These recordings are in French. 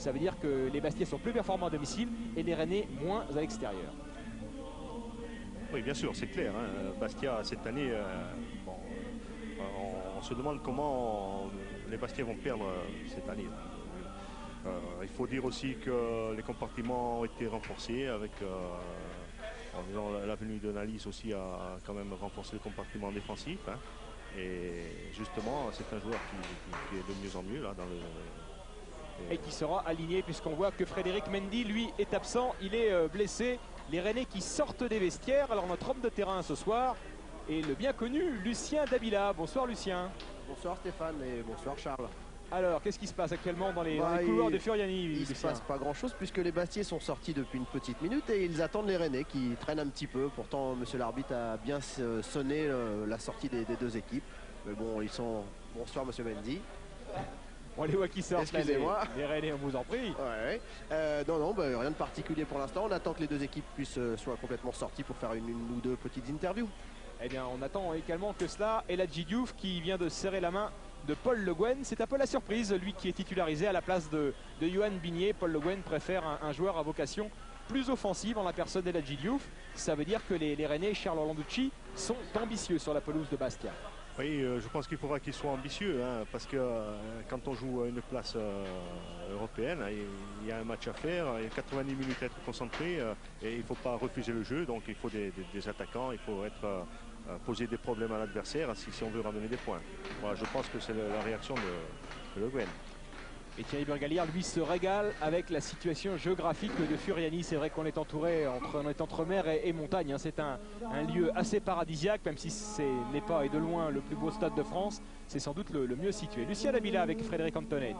Ça veut dire que les Bastiais sont plus performants à domicile et les Rennais moins à l'extérieur. Oui, bien sûr, c'est clair. Hein. Bastia, cette année, bon, on se demande comment les Bastiais vont perdre cette année. Il faut dire aussi que les compartiments ont été renforcés avec la venue de Nalis aussi a quand même renforcé le compartiment défensif. Hein. Et justement, c'est un joueur qui est de mieux en mieux là, dans le... Et qui sera aligné puisqu'on voit que Frédéric Mendy, lui, est absent. Il est blessé. Les Rennais qui sortent des vestiaires. Alors notre homme de terrain ce soir est le bien connu Lucien Dabila. Bonsoir Lucien. Bonsoir Stéphane et bonsoir Charles. Alors, qu'est-ce qui se passe actuellement dans les couloirs de Furiani? Il ne se passe pas grand-chose puisque les Bastiais sont sortis depuis une petite minute et ils attendent les Rennais qui traînent un petit peu. Pourtant, monsieur l'arbitre a bien sonné la sortie des deux équipes. Mais bon, ils sont... Bonsoir monsieur Mendy. On les voit qui sortent. Excusez-moi. Les Rennais, on vous en prie. Ouais. Non, rien de particulier pour l'instant. On attend que les deux équipes soient complètement sorties pour faire une ou deux petites interviews. Eh bien, on attend également que cela. Eladji Diouf qui vient de serrer la main de Paul Le Guen. C'est un peu la surprise, lui qui est titularisé à la place de Yohan Bigné. Paul Le Guen préfère un joueur à vocation plus offensive en la personne d'Eladji Diouf. Ça veut dire que les Rennais, Charles Orlanducci, sont ambitieux sur la pelouse de Bastia. Oui, je pense qu'il faudra qu'ils soient ambitieux, hein, parce que quand on joue à une place européenne, il y a un match à faire, il y a 90 minutes à être concentré et il ne faut pas refuser le jeu, donc il faut des attaquants, il faut poser des problèmes à l'adversaire si on veut ramener des points. Voilà, je pense que c'est la réaction de Le Guen. Et Thierry Burgalière, lui, se régale avec la situation géographique de Furiani. C'est vrai qu'on est entouré, on est entre mer et montagne. Hein. C'est un lieu assez paradisiaque, même si ce n'est pas et de loin le plus beau stade de France. C'est sans doute le mieux situé. Lucien Dabila avec Frédéric Antonetti.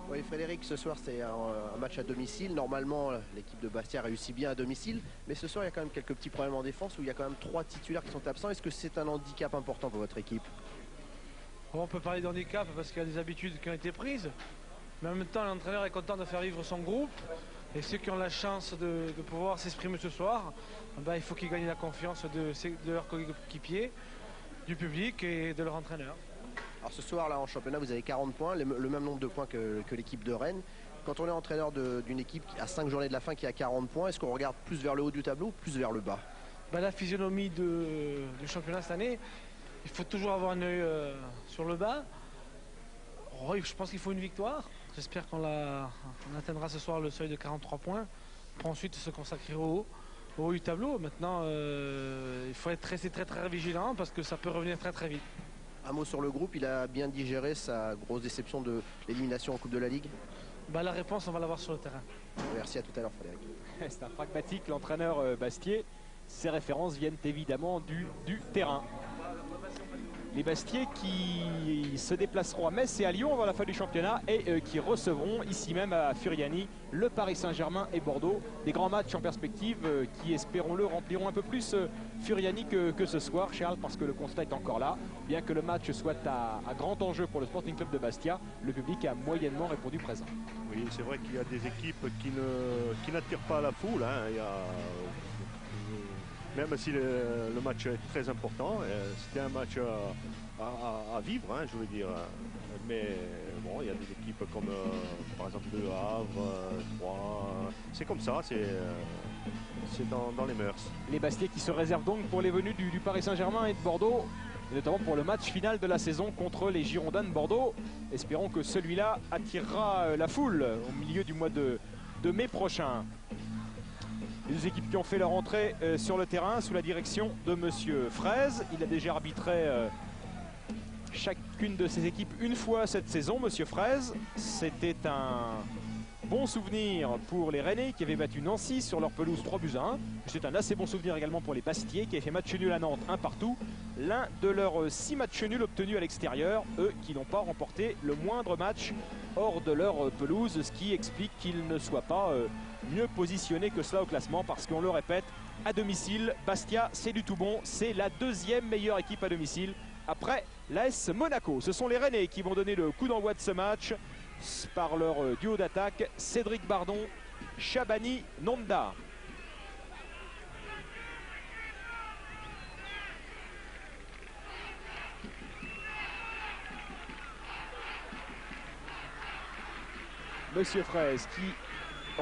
Oui, Frédéric, ce soir c'est un match à domicile. Normalement, l'équipe de Bastia réussit bien à domicile. Mais ce soir, il y a quand même quelques petits problèmes en défense où il y a quand même 3 titulaires qui sont absents. Est-ce que c'est un handicap important pour votre équipe? Bon, on peut parler d'handicap parce qu'il y a des habitudes qui ont été prises. Mais en même temps, l'entraîneur est content de faire vivre son groupe. Et ceux qui ont la chance de pouvoir s'exprimer ce soir, il faut qu'ils gagnent la confiance de leurs coéquipiers, du public et de leur entraîneur. Alors ce soir, là, en championnat, vous avez 40 points, le même nombre de points que l'équipe de Rennes. Quand on est entraîneur d'une équipe à 5 journées de la fin qui a 40 points, est-ce qu'on regarde plus vers le haut du tableau ou plus vers le bas? La physionomie du championnat cette année, il faut toujours avoir un œil sur le bas. Je pense qu'il faut une victoire. J'espère qu'on atteindra ce soir le seuil de 43 points pour ensuite se consacrer au haut du tableau. Maintenant, il faut être très vigilant parce que ça peut revenir très vite. Un mot sur le groupe, il a bien digéré sa grosse déception de l'élimination en Coupe de la Ligue? La réponse, on va l'avoir sur le terrain. Merci, à tout à l'heure Frédéric. C'est un pragmatique, l'entraîneur Bastier. Ses références viennent évidemment du terrain. Les Bastiais qui se déplaceront à Metz et à Lyon avant la fin du championnat et qui recevront ici même à Furiani le Paris Saint-Germain et Bordeaux. Des grands matchs en perspective qui, espérons-le, rempliront un peu plus Furiani que ce soir, Charles, parce que le constat est encore là. Bien que le match soit à grand enjeu pour le Sporting Club de Bastia, le public a moyennement répondu présent. Oui, c'est vrai qu'il y a des équipes qui n'attirent pas la foule. Hein. Même si le match est très important, c'était un match à vivre, hein, je veux dire. Mais bon, il y a des équipes comme par exemple Le Havre, Troyes. C'est comme ça, c'est dans les mœurs. Les Bastiais qui se réservent donc pour les venues du Paris Saint-Germain et de Bordeaux, et notamment pour le match final de la saison contre les Girondins de Bordeaux. Espérons que celui-là attirera la foule au milieu du mois de mai prochain. Les deux équipes qui ont fait leur entrée sur le terrain sous la direction de monsieur Fraise. Il a déjà arbitré chacune de ses équipes une fois cette saison, monsieur Fraise. C'était un bon souvenir pour les Rennais qui avaient battu Nancy sur leur pelouse 3-1. C'est un assez bon souvenir également pour les Bastiais qui avaient fait match nul à Nantes, un partout. L'un de leurs 6 matchs nuls obtenus à l'extérieur, eux qui n'ont pas remporté le moindre match hors de leur pelouse, ce qui explique qu'ils ne soient pas mieux positionnés que cela au classement, parce qu'on le répète, à domicile, Bastia c'est du tout bon, c'est la 2e meilleure équipe à domicile après l'AS Monaco. Ce sont les Rennais qui vont donner le coup d'envoi de ce match par leur duo d'attaque, Cédric Bardon, Chabani Nonda. Monsieur Fraise qui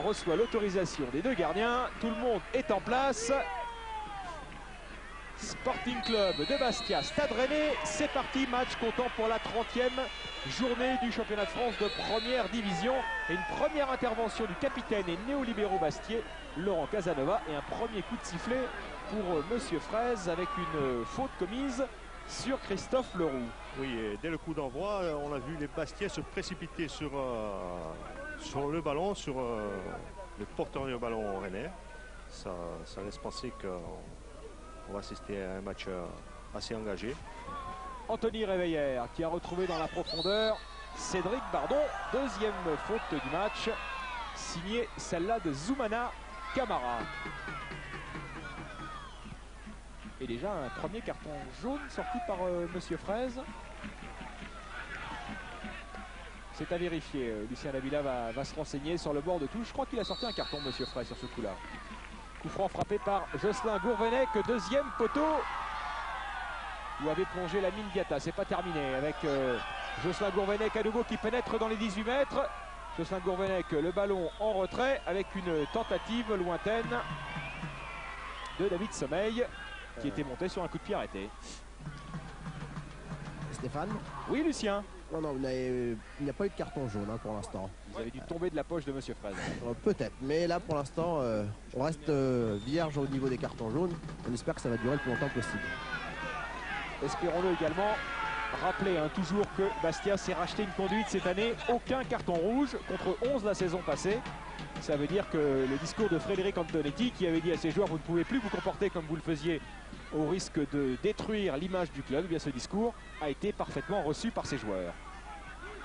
reçoit l'autorisation des deux gardiens. Tout le monde est en place. Sporting Club de Bastia, Stade Rennais, c'est parti, match comptant pour la 30e journée du championnat de France de première division. Et une première intervention du capitaine et néolibéraux bastiais, Laurent Casanova, et un premier coup de sifflet pour Monsieur Fraise avec une faute commise sur Christophe Leroux. Oui, et dès le coup d'envoi, on a vu les Bastiais se précipiter sur le ballon, sur le porteur du ballon rennais. Ça laisse penser qu'on va assister à un match assez engagé. Anthony Réveillère qui a retrouvé dans la profondeur Cédric Bardon. Deuxième faute du match, signée celle-là de Zoumana Camara. Et déjà un premier carton jaune sorti par Monsieur Fraise. C'est à vérifier. Lucien Labila va se renseigner sur le bord de touche. Je crois qu'il a sorti un carton, Monsieur Fraise, sur ce coup-là. Coup franc frappé par Jocelyn Gourvenec, deuxième poteau où avait plongé la mine Diata. C'est pas terminé avec Jocelyn Gourvenec à nouveau qui pénètre dans les 18 mètres. Jocelyn Gourvenec, le ballon en retrait avec une tentative lointaine de David Sommeil qui était monté sur un coup de pied arrêté. Stéphane? Oui, Lucien. Non, il n'y a pas eu de carton jaune pour l'instant. Vous avez dû tomber de la poche de Monsieur Fraise. Peut-être, mais là pour l'instant, on reste vierge au niveau des cartons jaunes. On espère que ça va durer le plus longtemps possible. Espérons-le également. Rappelez toujours que Bastia s'est racheté une conduite cette année. Aucun carton rouge contre 11 la saison passée. Ça veut dire que le discours de Frédéric Antonetti qui avait dit à ses joueurs vous ne pouvez plus vous comporter comme vous le faisiez au risque de détruire l'image du club, eh bien ce discours a été parfaitement reçu par ses joueurs.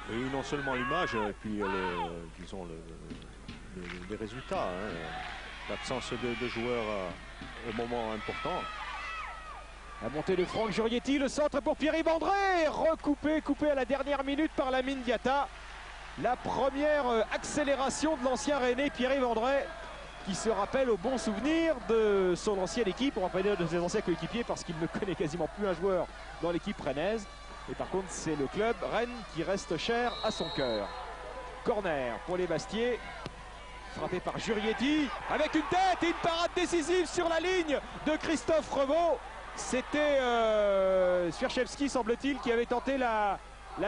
Oui, non seulement l'image, et puis disons les résultats. L'absence de joueurs au moment important. La montée de Franck Jurietti, le centre pour Pierre-Yves André, coupé à la dernière minute par la mine Diata. La première accélération de l'ancien Rennais, Pierre-Yves André, qui se rappelle au bon souvenir de son ancienne équipe. On va pas dire de ses anciens coéquipiers parce qu'il ne connaît quasiment plus un joueur dans l'équipe rennaise. Et par contre, c'est le club Rennes qui reste cher à son cœur. Corner pour les Bastiais, frappé par Jurietti, avec une tête et une parade décisive sur la ligne de Christophe Revaux. C'était Swieczewski, semble-t-il, qui avait tenté la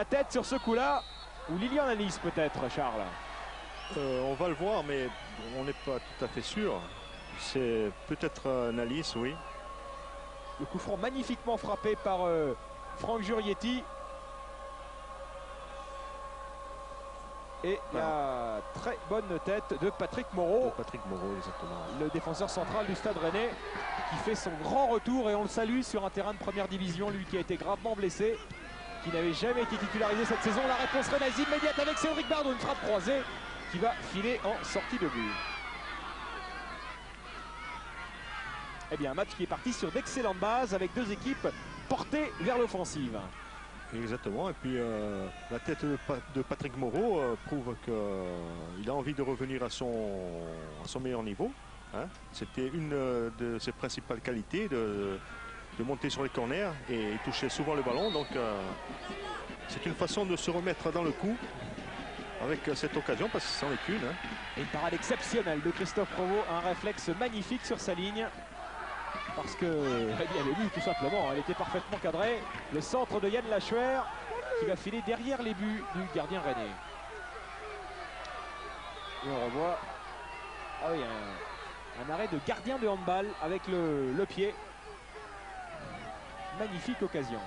tête sur ce coup-là. Ou Lilian Alice peut-être, Charles. On va le voir, mais on n'est pas tout à fait sûr. C'est peut-être Alice, oui. Le coup franc magnifiquement frappé par Franck Jurietti. Et la très bonne tête de Patrick Moreau. Patrick Moreau, exactement. Le défenseur central du Stade Rennais qui fait son grand retour et on le salue sur un terrain de première division. Lui qui a été gravement blessé, qui n'avait jamais été titularisé cette saison. La réponse rennaise immédiate avec Cédric Bardon, une frappe croisée qui va filer en sortie de but. Eh bien, un match qui est parti sur d'excellentes bases avec deux équipes portées vers l'offensive. Exactement, et puis la tête de Patrick Moreau prouve qu'il a envie de revenir à son meilleur niveau. C'était une de ses principales qualités de monter sur les corners et il touchait souvent le ballon. Donc c'est une façon de se remettre dans le coup avec cette occasion parce que c'en est une. Et une parade exceptionnelle de Christophe Revaux, un réflexe magnifique sur sa ligne. Parce que Rémi avait vu tout simplement, elle était parfaitement cadrée. Le centre de Yann Lachuer qui va filer derrière les buts du gardien rennais. Et on revoit un arrêt de gardien de handball avec le pied. Magnifique occasion.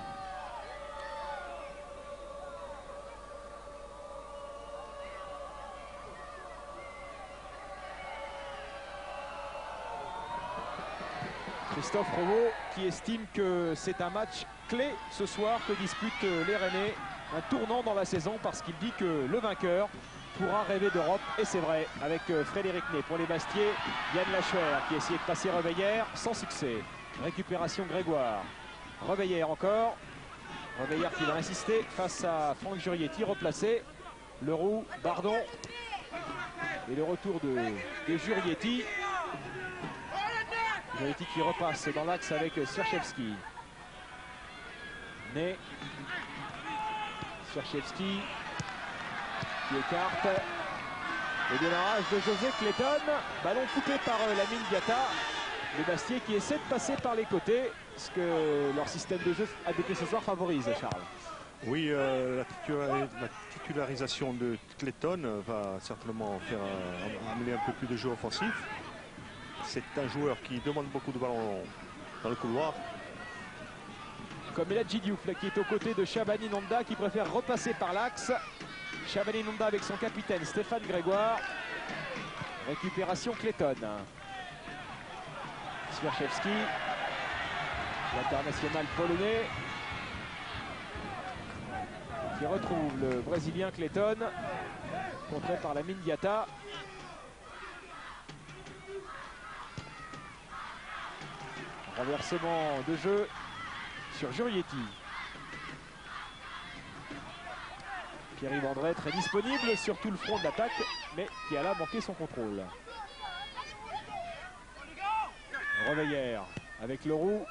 Christophe Revaux qui estime que c'est un match clé ce soir que disputent les Rennais. Un tournant dans la saison parce qu'il dit que le vainqueur pourra rêver d'Europe. Et c'est vrai avec Frédéric Ney. Pour les Bastiais, Yann Lachuer qui essayait de passer Réveillère sans succès. Récupération Grégoire. Réveillère encore. Réveillère qui va insister face à Franck Jurietti replacé. Leroux, Bardon. Et le retour de Jurietti. Jurietti qui repasse dans l'axe avec Swieczewski. Ney. Swieczewski qui écarte. Le démarrage de José Clayton. Ballon coupé par Lamine Diatta. Les Bastiais qui essaient de passer par les côtés. Ce que leur système de jeu adopté ce soir favorise, Charles. Oui, la titularisation de Clayton va certainement faire amener un peu plus de jeu offensif. C'est un joueur qui demande beaucoup de ballons dans le couloir. Comme Eladji Diouf là, qui est aux côtés de Shabani Nonda qui préfère repasser par l'axe. Shabani Nonda avec son capitaine Stéphane Grégoire. Récupération Clayton. Swiaczewski, l'international polonais, qui retrouve le Brésilien Clayton, contré par Lamine Diatta. Renversement de jeu sur Jurietti. Pierre-Yves André très disponible sur tout le front de l'attaque, mais qui a là manqué son contrôle. Reveillère avec Leroux.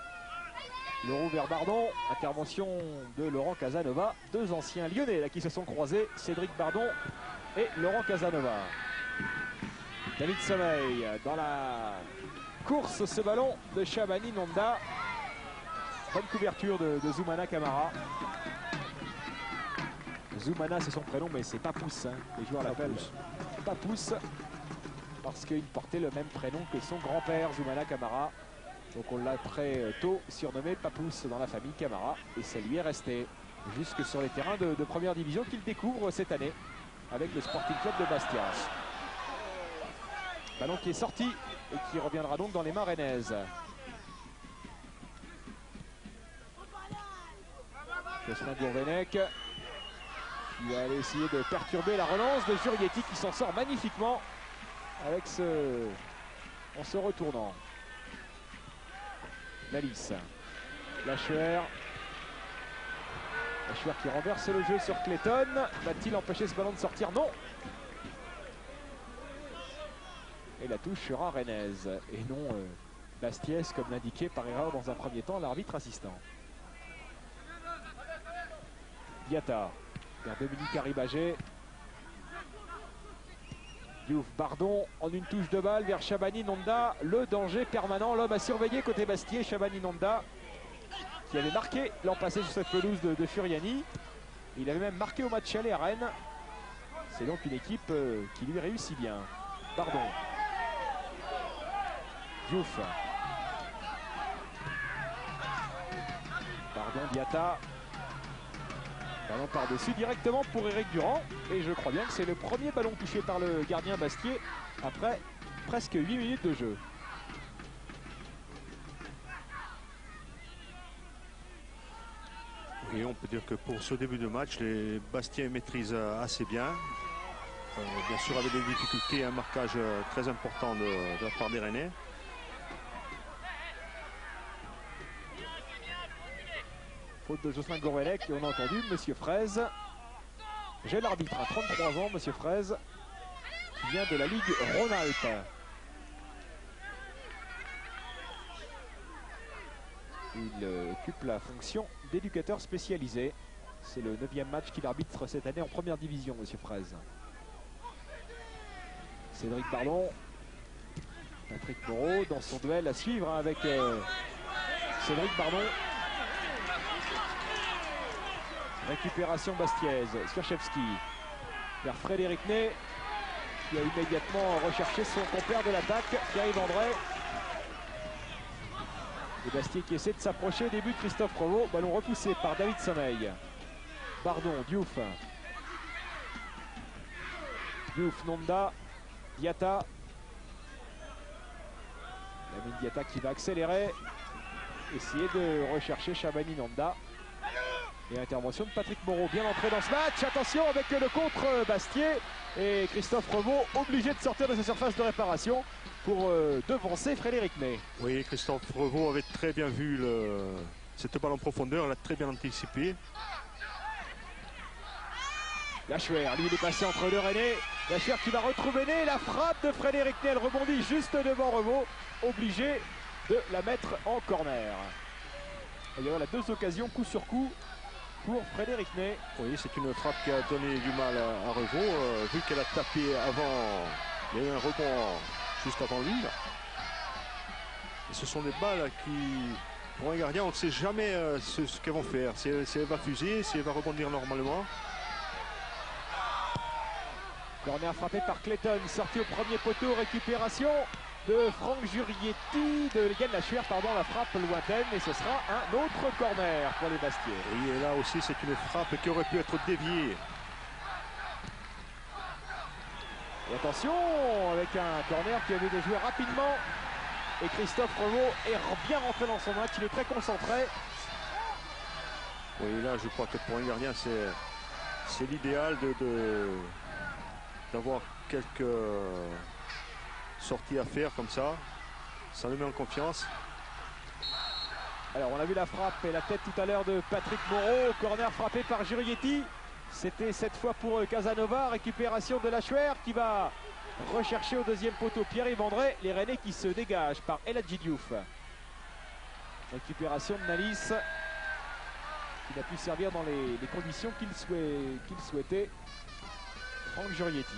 Leroux vers Bardon. Intervention de Laurent Casanova. Deux anciens lyonnais là, qui se sont croisés. Cédric Bardon et Laurent Casanova. David Sommeil dans la course, ce ballon de Shabani Nonda. Bonne couverture de Zoumana Camara. Zoumana c'est son prénom mais c'est Papousse, hein. Les joueurs l'appellent Papousse parce qu'il portait le même prénom que son grand-père Zoumana Camara. Donc on l'a très tôt surnommé Papousse dans la famille Camara et ça lui est resté jusque sur les terrains de première division qu'il découvre cette année avec le Sporting Club de Bastia. Ballon qui est sorti et qui reviendra donc dans les mains rennaises. Jocelyn Gourvenec qui va aller essayer de perturber la relance de Jurietti qui s'en sort magnifiquement avec en se retournant. Malice. Lachuer. Lachuer qui renverse le jeu sur Clayton. Va-t-il empêcher ce ballon de sortir? Non. Et la touche sera rennaise et non bastiaise comme l'indiquait par erreur dans un premier temps l'arbitre assistant. Diatta vers Dominique Arribagé. Diouf, Bardon en une touche de balle vers Shabani Nonda. Le danger permanent, l'homme à surveiller côté Bastier, Shabani Nonda, qui avait marqué l'an passé sur cette pelouse de Furiani. Il avait même marqué au match aller à Rennes. C'est donc une équipe qui lui réussit bien. Bardon. Diouf. Bardon, Diatta. Ballon par-dessus directement pour Eric Durand. Et je crois bien que c'est le premier ballon touché par le gardien Bastier après presque 8 minutes de jeu. Et on peut dire que pour ce début de match, les Bastiens maîtrisent assez bien. Bien sûr avec des difficultés, un marquage très important de la part des Rennais. Faute de Jocelyn Gourvenec et on a entendu Monsieur Fraise. J'ai l'arbitre à 33 ans, Monsieur Fraise, qui vient de la Ligue Rhône-Alpes. Il occupe la fonction d'éducateur spécialisé. C'est le 9e match qu'il arbitre cette année en première division, Monsieur Fraise. Cédric Bardon. Patrick Moreau dans son duel à suivre hein, avec Cédric Bardon. Récupération bastiaise, Swiaczewski vers Frédéric Ney qui a immédiatement recherché son compère de l'attaque, Pierre-Yves André. Et Bastier qui essaie de s'approcher, début de Christophe Revaux, ballon repoussé par David Sommeil. Bardon, Diouf. Diouf, Nonda, Diatta. Lamine Diatta qui va accélérer, essayer de rechercher Shabani Nonda. Et intervention de Patrick Moreau, bien entré dans ce match. Attention avec le contre Bastier. Et Christophe Revaux obligé de sortir de sa surface de réparation pour devancer Frédéric Ney. Oui, Christophe Revaux avait très bien vu cette balle en profondeur, l'a très bien anticipé. Lachuer, lui il est passé entre deux Rennais. Lachuer qui va retrouver Ney. La frappe de Frédéric Ney, elle rebondit juste devant Revaux. Obligé de la mettre en corner. Il y aura là deux occasions coup sur coup pour Frédéric Ney. Oui, c'est une frappe qui a donné du mal à Revaux. Vu qu'elle a tapé avant, il y a eu un rebond juste avant lui. Là. Et ce sont des balles qui, pour un gardien, on ne sait jamais ce qu'elles vont faire. Si elle va fuser, si elle va rebondir normalement. Corner frappé par Clayton, sorti au premier poteau, récupération de Franck Jurietti, de Yann Lachuer, pardon, la frappe lointaine, et ce sera un autre corner pour les Bastiais. Oui, et là aussi, c'est une frappe qui aurait pu être déviée. Et attention, avec un corner qui avait été joué rapidement, et Christophe Revaux est bien rentré dans son match, il est très concentré. Oui, là, je crois que pour un gardien, c'est l'idéal d'avoir quelques sorties à faire comme ça. Ça le met en confiance. Alors on a vu la frappe et la tête tout à l'heure de Patrick Moreau. Corner frappé par Jurietti. C'était cette fois pour Casanova. Récupération de Lachuer qui va rechercher au deuxième poteau Pierre-Yves André. Les Rennais qui se dégagent par El Hadji Diouf. Récupération de Nalis qui n'a pu servir dans les conditions qu'il souhaitait. Franck Jurietti.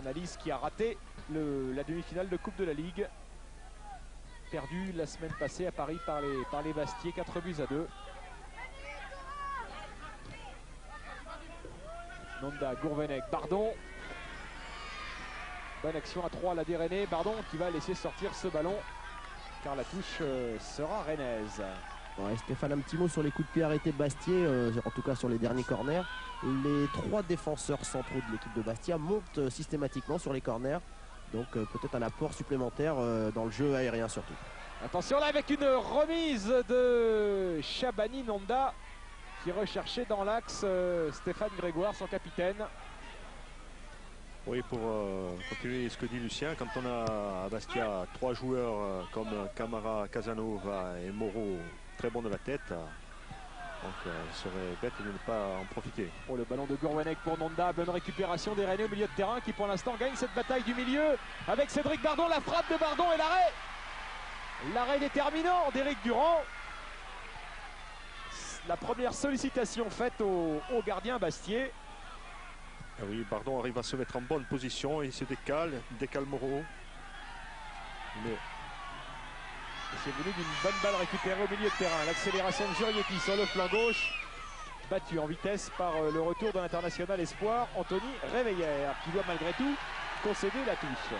Nalis qui a raté la demi-finale de Coupe de la Ligue. Perdu la semaine passée à Paris par les Bastiais, 4-2. Nonda, Gourvenec, Bardon. Bonne action à 3 la des Rennais. Bardon qui va laisser sortir ce ballon car la touche sera rennaise. Ouais, Stéphane, un petit mot sur les coups de pied arrêtés Bastiais, en tout cas sur les derniers corners. Les 3 défenseurs centraux de l'équipe de Bastia montent systématiquement sur les corners. Donc peut-être un apport supplémentaire dans le jeu aérien surtout. Attention là avec une remise de Chabani Nonda qui recherchait dans l'axe Stéphane Grégoire, son capitaine. Oui, pour continuer ce que dit Lucien, quand on a à Bastia 3 joueurs comme Camara, Casanova et Moreau très bons de la tête, donc il serait bête de ne pas en profiter. Oh, le ballon de Gourvenec pour Nonda, bonne récupération des Rennais au milieu de terrain qui pour l'instant gagne cette bataille du milieu avec Cédric Bardon, la frappe de Bardon et l'arrêt. L'arrêt déterminant d'Éric Durand. La première sollicitation faite au gardien Bastiais. Ah oui, Bardon arrive à se mettre en bonne position, il se décale Moreau. Mais c'est venu d'une bonne balle récupérée au milieu de terrain. L'accélération de Jurietti sur le flanc gauche. Battu en vitesse par le retour de l'international espoir Anthony Réveillère qui doit malgré tout concéder la touche.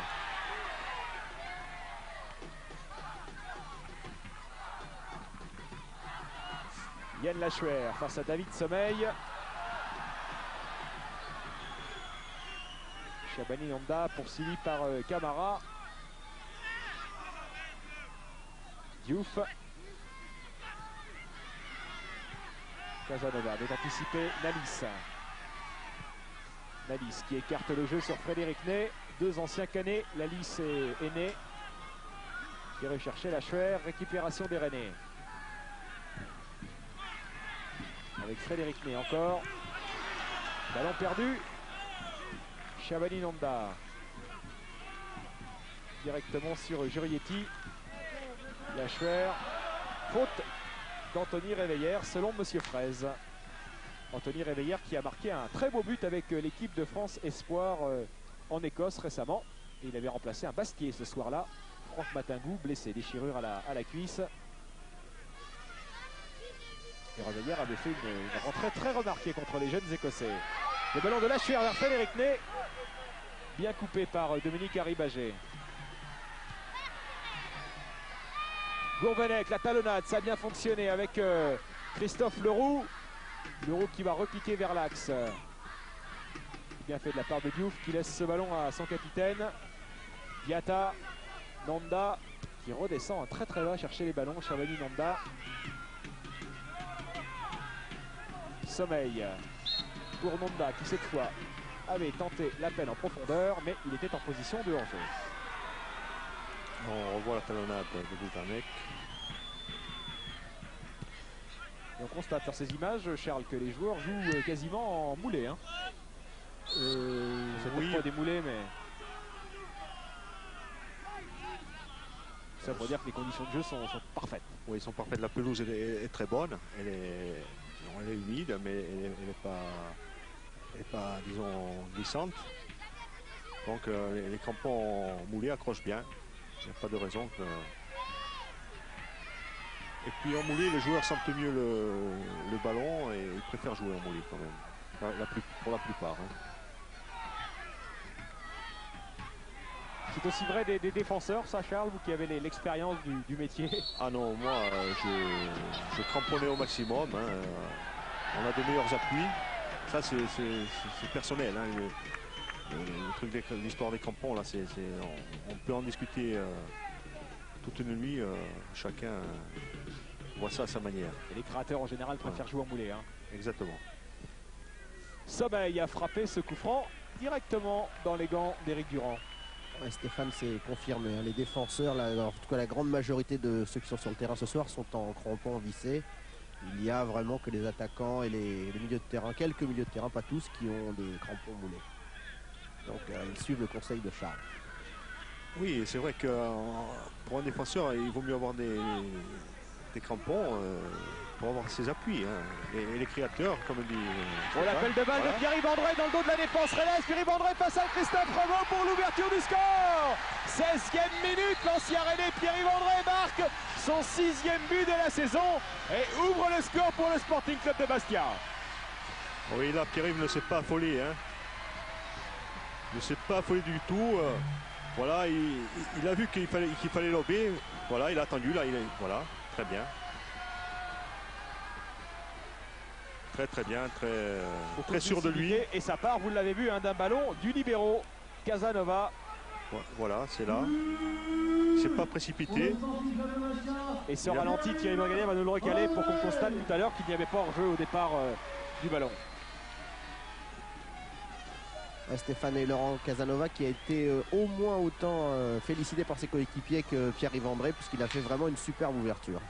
Yann Lachuer face à David Sommeil. Chabani Nonda poursuivi par Camara. Diouf. Casanova doit anticiper Nalis. Nalis qui écarte le jeu sur Frédéric Ney. 2 anciens canets, Nalis et Ney. Qui recherchait Lachuer. Récupération des Rennais. Avec Frédéric Ney encore. Ballon perdu. Chabani Nonda. Directement sur Jurietti. Lachuer. Faute d'Anthony Réveillère selon Monsieur Fraise. Anthony Réveillère qui a marqué un très beau but avec l'équipe de France Espoir en Écosse récemment. Et il avait remplacé un Bastier ce soir-là. Franck Matingou, blessé, déchirure à la cuisse. Et Réveillère avait fait une rentrée très remarquée contre les jeunes Écossais. Le ballon de Lachuer vers Frédéric Ney. Bien coupé par Dominique Arribagé. Gourvenec, la talonnade, ça a bien fonctionné avec Christophe Leroux. Leroux qui va repiquer vers l'axe. Bien fait de la part de Diouf qui laisse ce ballon à son capitaine. Diatta, Nonda qui redescend très très bas chercher les ballons. Chabani Nonda. Sommeil pour Nonda qui cette fois avait tenté l'appel en profondeur mais il était en position de hors-jeu. on revoit la talonnade de Gourvenec. Et on constate sur ces images, Charles, que les joueurs jouent quasiment en moulé. Hein. C'est oui. pas des moulés, mais ça pour dire que les conditions de jeu sont parfaites. Oui, ils sont parfaits. La pelouse est très bonne. Elle est humide, mais elle n'est pas, disons, glissante. Donc les crampons moulés accrochent bien. Il n'y a pas de raison que... Et puis en moulé, les joueurs sentent mieux le ballon et ils préfèrent jouer en moulé quand même. Pour la plupart. Hein. C'est aussi vrai des défenseurs, ça, Charles, vous qui avez l'expérience du métier. Ah non, moi, je cramponnais au maximum. Hein. On a de meilleurs appuis. Ça, c'est personnel. Hein. Le truc de l'histoire des crampons, là, on peut en discuter toute une nuit. Chacun voit ça à sa manière. Et les créateurs, en général, préfèrent jouer en moulé. Hein. Exactement. Sommeil a frappé ce coup franc directement dans les gants d'Éric Durand. Ouais, Stéphane, c'est confirmé. Hein. Les défenseurs, en tout cas la grande majorité de ceux qui sont sur le terrain ce soir, sont en crampons vissés. Il y a vraiment que les attaquants et les milieux de terrain, quelques milieux de terrain, pas tous, qui ont des crampons moulés. Donc ils suivent le conseil de Charles. Oui, c'est vrai que pour un défenseur, il vaut mieux avoir des crampons pour avoir ses appuis. Hein. Et les créateurs, comme dit... On l'appel de balle de Pierre-Yves André dans le dos de la défense rennaise. Pierre-Yves André face à Christophe Revaux pour l'ouverture du score. 16e minute, l'ancien Rennais Pierre-Yves André marque son 6e but de la saison et ouvre le score pour le Sporting Club de Bastia. Oui, là, Pierre-Yves ne s'est pas affolé. Hein. Il ne s'est pas affolé du tout. Voilà, il a vu qu'il fallait lober. Voilà, il a attendu. Là, voilà, très bien. Très bien, très sûr de lui. Et ça part, vous l'avez vu, hein, d'un ballon du libéro Casanova. Voilà, c'est là. C'est pas précipité. Et ce ralenti, Thierry Morganet va nous le recaler pour qu'on constate tout à l'heure qu'il n'y avait pas hors-jeu au départ du ballon. Stéphane et Laurent Casanova qui a été au moins autant félicité par ses coéquipiers que Pierre-Yves André, puisqu'il a fait vraiment une superbe ouverture.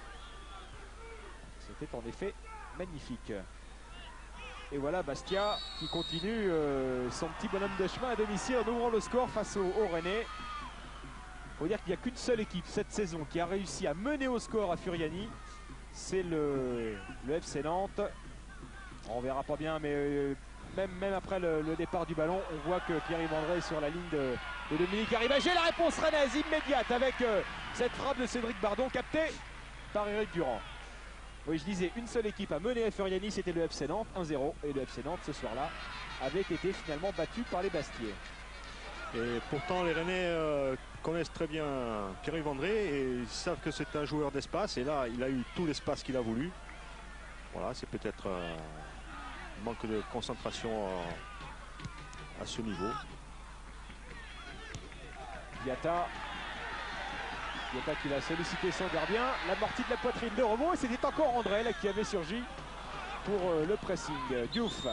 C'était en effet magnifique. Et voilà Bastia qui continue son petit bonhomme de chemin à domicile en ouvrant le score face au Rennais. Il faut dire qu'il n'y a qu'une seule équipe cette saison qui a réussi à mener au score à Furiani. C'est le FC Nantes. On verra pas bien, mais même après le départ du ballon, on voit que Pierre-Yves André est sur la ligne de Dominique Arribagé. La réponse rennaise immédiate avec cette frappe de Cédric Bardon captée par Éric Durand. Oui, je disais, une seule équipe a mené à Furiani, c'était le FC Nantes, 1-0. Et le FC Nantes, ce soir-là, avait été finalement battu par les Bastiais. Et pourtant, les Rennais connaissent très bien Pierre-Yves André et ils savent que c'est un joueur d'espace. Et là, il a eu tout l'espace qu'il a voulu. Voilà, c'est peut-être un manque de concentration à ce niveau. Diatta qui va solliciter son gardien. L'amorti de la poitrine de Revaux. Et c'était encore André là, qui avait surgi pour le pressing. Diouf.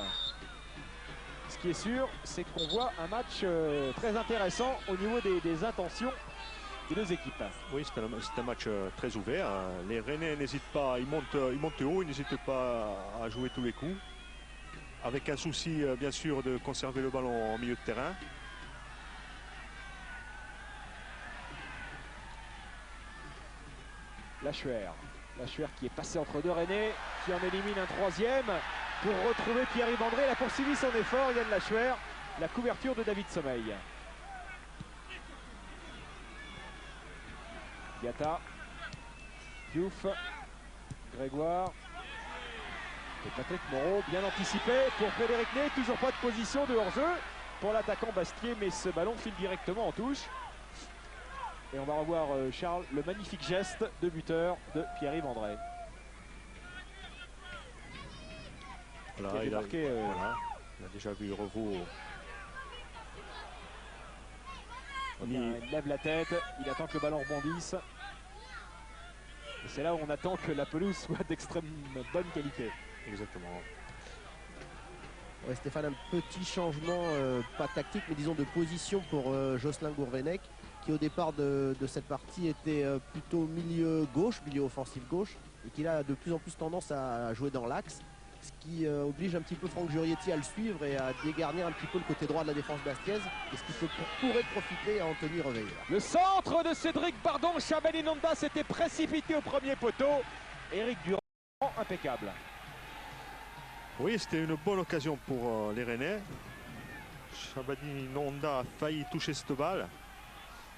Ce qui est sûr, c'est qu'on voit un match très intéressant au niveau des intentions des deux équipes. Oui, c'est un match très ouvert. Les Rennais n'hésitent pas, ils montent haut, ils n'hésitent pas à jouer tous les coups. Avec un souci, bien sûr, de conserver le ballon en milieu de terrain. Lachuer qui est passé entre deux Rennais, qui en élimine un troisième pour retrouver Pierre-Yves André. Il a poursuivi son effort, Yann Lachuer, la couverture de David Sommeil. Diatta, Diouf, Grégoire et Patrick Moreau, bien anticipé pour Frédéric Ney. Toujours pas de position de hors-jeu pour l'attaquant Bastier, mais ce ballon file directement en touche. Et on va revoir Charles, le magnifique geste de buteur de Pierre-Yves André. Voilà, il a déjà vu Revaux. Il lève la tête, il attend que le ballon rebondisse. Et c'est là où on attend que la pelouse soit d'extrême bonne qualité. Exactement. Ouais, Stéphane, un petit changement, pas tactique, mais disons de position pour Jocelyn Gourvenec, qui au départ de cette partie était plutôt milieu gauche, milieu offensif gauche, et qui a de plus en plus tendance à jouer dans l'axe, ce qui oblige un petit peu Franck Jurietti à le suivre et à dégarnir un petit peu le côté droit de la défense bastiaise, et ce qui pourrait profiter à Anthony Reveil. Le centre de Cédric Bardon, Chabani Nonda s'était précipité au premier poteau. Éric Durand, impeccable. Oui, c'était une bonne occasion pour les Rennais. Chabani Nonda a failli toucher cette balle.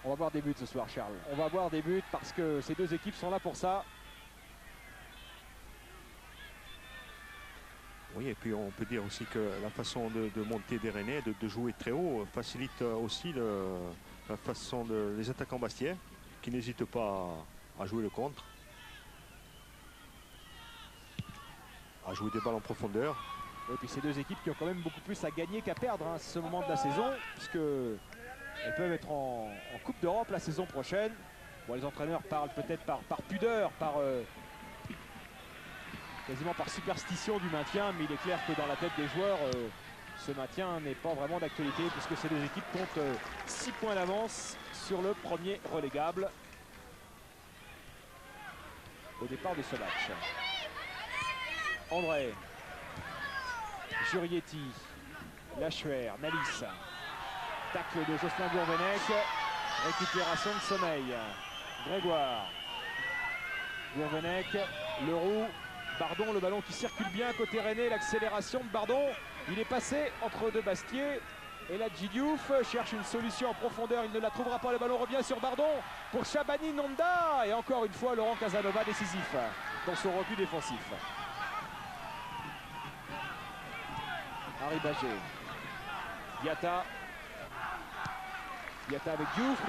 On va voir des buts ce soir, Charles. On va voir des buts parce que ces deux équipes sont là pour ça. Oui, et puis on peut dire aussi que la façon de monter des Rennais, de jouer très haut, facilite aussi la façon des attaquants bastiais, qui n'hésitent pas à jouer le contre, à jouer des balles en profondeur. Et puis ces deux équipes qui ont quand même beaucoup plus à gagner qu'à perdre à ce moment de la saison, puisque elles peuvent être en Coupe d'Europe la saison prochaine. Bon, les entraîneurs parlent peut-être par pudeur, quasiment par superstition du maintien, mais il est clair que dans la tête des joueurs, ce maintien n'est pas vraiment d'actualité, puisque ces deux équipes comptent 6 points d'avance sur le premier relégable au départ de ce match. André, Jurietti, Lachuer, Nalis, tacle de Jocelyn Gourvenec, récupération de sommeil, Grégoire, Gourvenec, Leroux, Bardon, le ballon qui circule bien côté Rennais, l'accélération de Bardon, il est passé entre deux Bastiers, et là Djidiouf cherche une solution en profondeur, il ne la trouvera pas, le ballon revient sur Bardon pour Chabani Nonda, et encore une fois Laurent Casanova décisif dans son repli défensif. Harry Bagé, Diatta avec Diouf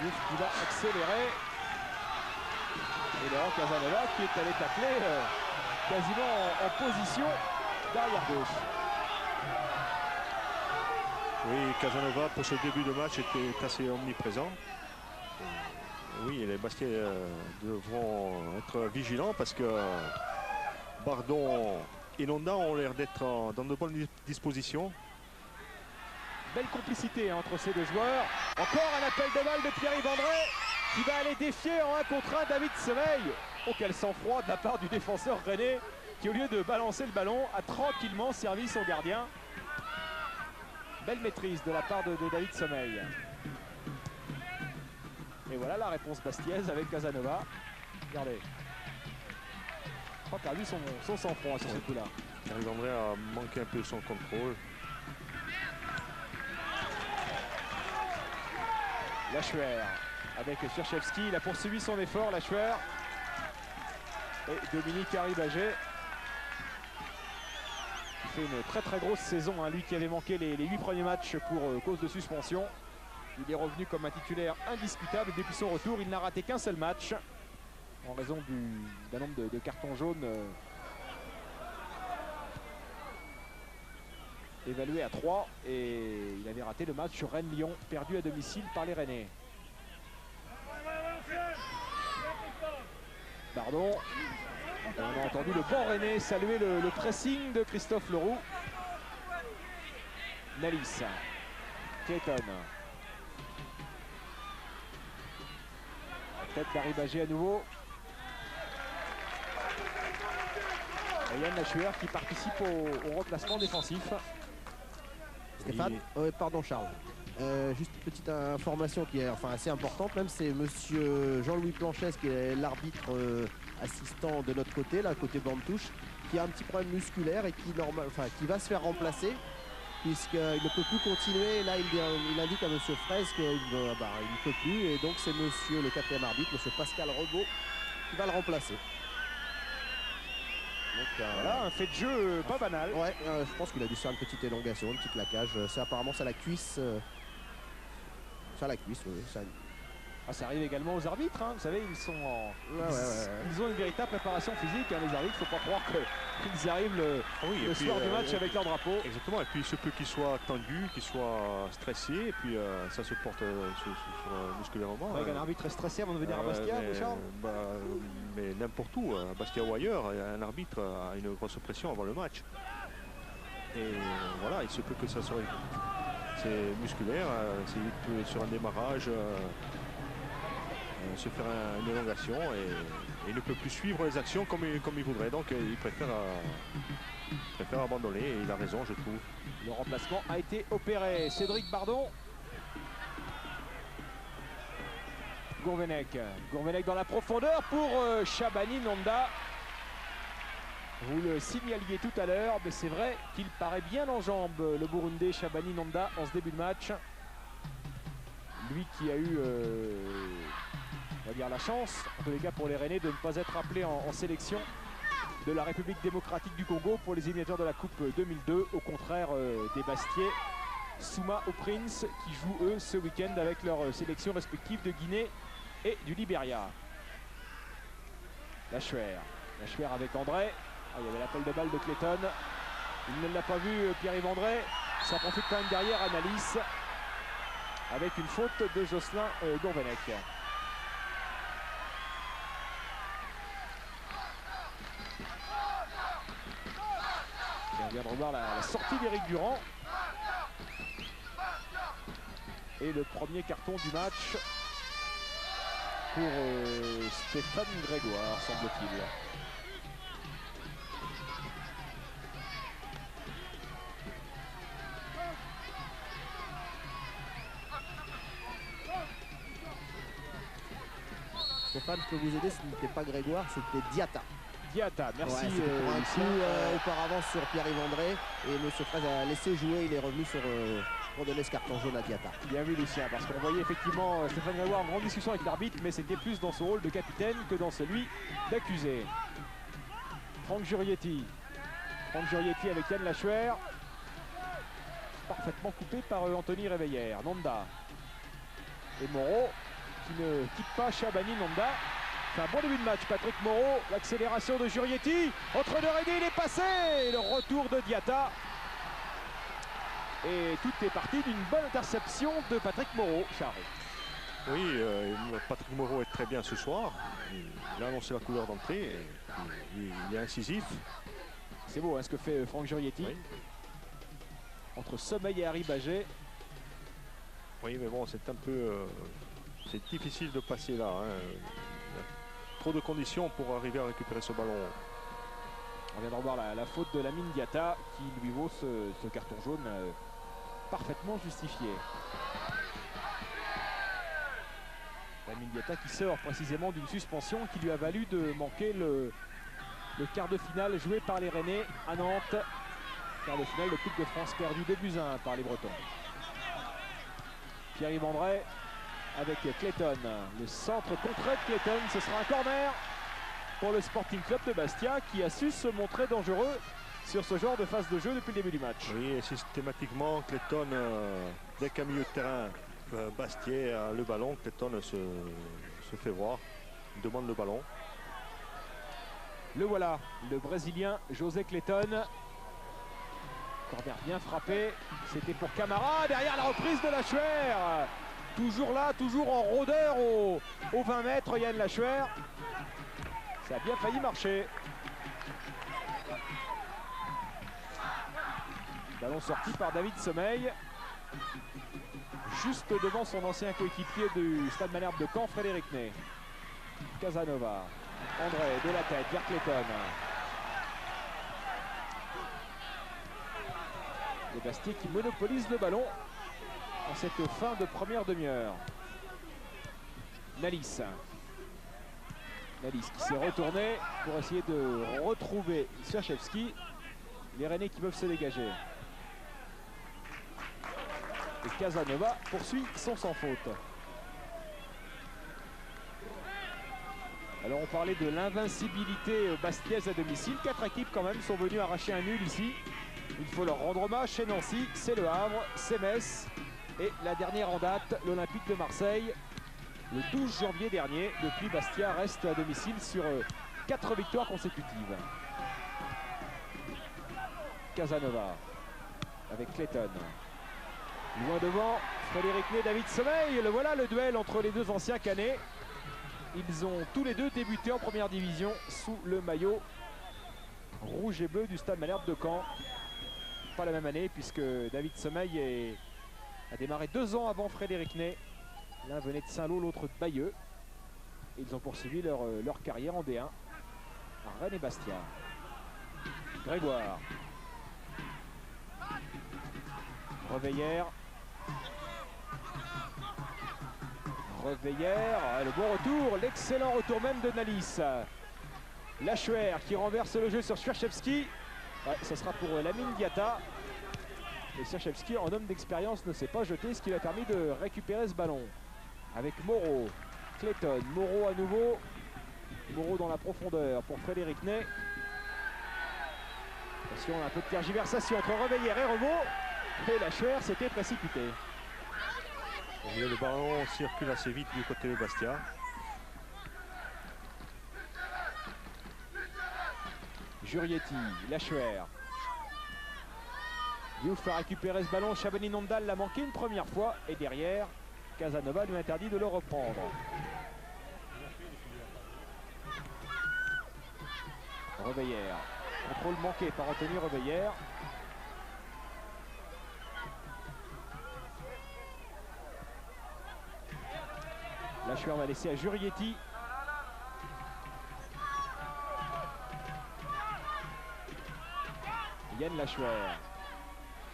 qui va accélérer, et Laurent Casanova qui est allé tacler quasiment en position d'arrière gauche. Oui, Casanova pour ce début de match était assez omniprésent. Oui, les Bastiais devront être vigilants parce que Bardon et Nonda ont l'air d'être dans de bonnes dispositions. Belle complicité entre ces deux joueurs. Encore un appel de balle de Pierre-Yves André qui va aller défier en 1 contre 1 David Sommeil. Oh, quel sang-froid de la part du défenseur rennais qui, au lieu de balancer le ballon, a tranquillement servi son gardien. Belle maîtrise de la part de David Sommeil. Et voilà la réponse bastiaise avec Casanova. Regardez. Je crois qu'il a vu son sang-froid sur ce coup-là. Pierre-Yves André a manqué un peu son contrôle. Lachuer avec Cherchevski, il a poursuivi son effort, Lachuer. Et Dominique Harry-Bagé qui fait une très grosse saison, hein, lui qui avait manqué les 8 premiers matchs pour cause de suspension. Il est revenu comme un titulaire indiscutable depuis son retour. Il n'a raté qu'un seul match en raison d'un nombre de cartons jaunes évalué à 3, et il avait raté le match sur Rennes-Lyon, perdu à domicile par les Rennais. Bardon, on a entendu le banc rennais saluer le pressing de Christophe Leroux. Nalis, Clayton, la tête d'Harry Bagé à nouveau. Et Yann Lachuer qui participe au reclassement défensif. Stéphane, pardon Charles. Juste une petite information qui est assez importante même, c'est monsieur Jean-Louis Planchès qui est l'arbitre assistant de notre côté, là côté bande touche, qui a un petit problème musculaire et qui va se faire remplacer puisqu'il ne peut plus continuer. Là il indique à monsieur Fraise qu'il ne peut plus, et donc c'est monsieur le 4e arbitre, monsieur Pascal Rebaud, qui va le remplacer. Donc, voilà un fait de jeu pas banal. Ouais, je pense qu'il a dû faire une petite élongation, un petit claquage. Apparemment c'est à la cuisse. C'est à la cuisse, oui. Ça arrive également aux arbitres, hein. Vous savez, ils sont ils ont une véritable préparation physique, hein, les arbitres. Il ne faut pas croire qu'ils arrivent le soir du match avec leur drapeau. Exactement, et puis il se peut qu'ils soient tendus, qu'ils soient stressés, et puis ça se porte musculairement. Avec un arbitre très stressé avant de venir à Bastia, Charles. Mais n'importe où, à Bastia ou ailleurs, un arbitre a une grosse pression avant le match. Et voilà, il se peut que ça soit musculaire, c'est sur un démarrage. se faire une élongation et il ne peut plus suivre les actions comme il voudrait. Donc il préfère abandonner et il a raison, je trouve. Le remplacement a été opéré. Cédric Bardon. Gourvenec dans la profondeur pour Shabani Nonda. Vous le signaliez tout à l'heure, mais c'est vrai qu'il paraît bien en jambes, le Burundais Shabani Nonda, en ce début de match. Lui qui a eu on va dire la chance, en tous les cas pour les Rennais, de ne pas être appelé en sélection de la République démocratique du Congo pour les éliminatoires de la Coupe 2002, au contraire des Bastiais, Souma ou Prince, qui jouent eux ce week-end avec leurs sélections respectives de Guinée et du Libéria. Lachuer avec André. Ah, il y avait l'appel de balle de Clayton. Il ne l'a pas vu, Pierre-Yves André. Ça profite quand même derrière Analyse avec une faute de Jocelyn Gourvenec. Et on vient de revoir la sortie d'Éric Durand. Et le premier carton du match pour Stéphane Grégoire, semble-t-il. Stéphane, je peux vous aider, ce n'était pas Grégoire, c'était Diatta. Diatta, merci. Ouais, pour un coup auparavant sur Pierre-Yves André et M. Fraise a laissé jouer, il est revenu pour donner ce carton jaune à Diatta. Bien vu Lucien, parce qu'on voyait effectivement Stéphane Grégoire en grande discussion avec l'arbitre, mais c'était plus dans son rôle de capitaine que dans celui d'accusé. Franck Jurietti avec Yann Lachuer. Parfaitement coupé par Anthony Réveillère. Nonda et Moreau qui ne quitte pas Shabani Nonda. C'est un bon début de match, Patrick Moreau. L'accélération de Jurietti. Entre deux Rennais, il est passé. Et le retour de Diatta. Et tout est parti d'une bonne interception de Patrick Moreau, Charles. Oui, Patrick Moreau est très bien ce soir. Il a annoncé la couleur d'entrée. Il est incisif. C'est beau hein, ce que fait Franck Jurietti. Oui. Entre Sommeil et Harry Baget. Oui, mais bon, c'est un peu... c'est difficile de passer là. Hein. Il y a trop de conditions pour arriver à récupérer ce ballon. On vient de revoir la faute de Lamine Diatta qui lui vaut ce carton jaune parfaitement justifié. Lamine Diatta qui sort précisément d'une suspension qui lui a valu de manquer le quart de finale joué par les Rennais à Nantes. Quart de finale de Coupe de France perdu 2-1 par les Bretons. Pierre-Yves André avec Clayton. Le centre contré de Clayton, ce sera un corner pour le Sporting Club de Bastia qui a su se montrer dangereux sur ce genre de phase de jeu depuis le début du match. Oui, et systématiquement, Clayton, dès qu'un milieu de terrain Bastiais a le ballon, Clayton se fait voir, demande le ballon. Le voilà, le Brésilien José Clayton. Corner bien frappé, c'était pour Camara, derrière la reprise de Lachuer. Toujours là, toujours en rôdeur au 20 mètres, Yann Lachuer. Ça a bien failli marcher. Ballon sorti par David Sommeil. Juste devant son ancien coéquipier du Stade Malherbe de Caen, Frédéric Ney. Casanova. André de la tête vers Clayton. Les Bastiais qui monopolisent le ballon en cette fin de première demi-heure. Nalis qui s'est retourné pour essayer de retrouver Siachevski. Les Rennais qui peuvent se dégager. Et Casanova poursuit son sans faute. Alors on parlait de l'invincibilité bastiaise à domicile. 4 équipes quand même sont venues arracher un nul ici. Il faut leur rendre hommage. Chez Nancy, c'est Le Havre, c'est Metz. Et la dernière en date, l'Olympique de Marseille. Le 12 janvier dernier, depuis Bastia reste à domicile sur 4 victoires consécutives. Casanova avec Clayton. Loin devant, Frédéric Ney, David Sommeil. Le voilà le duel entre les deux anciens Canets. Ils ont tous les deux débuté en première division sous le maillot rouge et bleu du Stade Malherbe de Caen. Pas la même année puisque David Sommeil a démarré 2 ans avant Frédéric Ney. L'un venait de Saint-Lô, l'autre de Bayeux. Ils ont poursuivi leur carrière en D1 à Rennes et Bastia. Grégoire. Reveillère. Reveillère. Le bon retour, l'excellent retour même de Nalis. Lachuer qui renverse le jeu sur Swieczewski. Ouais, ça sera pour Lamine Diatta. Et Swieczewski, en homme d'expérience, ne s'est pas jeté, ce qui lui a permis de récupérer ce ballon. Avec Moreau, Clayton, Moreau à nouveau. Moreau dans la profondeur pour Frédéric Ney. Attention, un peu de tergiversation entre Reveillère et Revaux. Et Lachuer s'était précipité. Le ballon circule assez vite du côté de Bastia. Jurietti, Lachuer. Diouf a récupéré ce ballon. Shabani Nondal l'a manqué une première fois. Et derrière, Casanova lui interdit de le reprendre. Reveillère. Contrôle manqué par Anthony Reveillère. Lachuer va laisser à Jurietti. Yann Lachuer.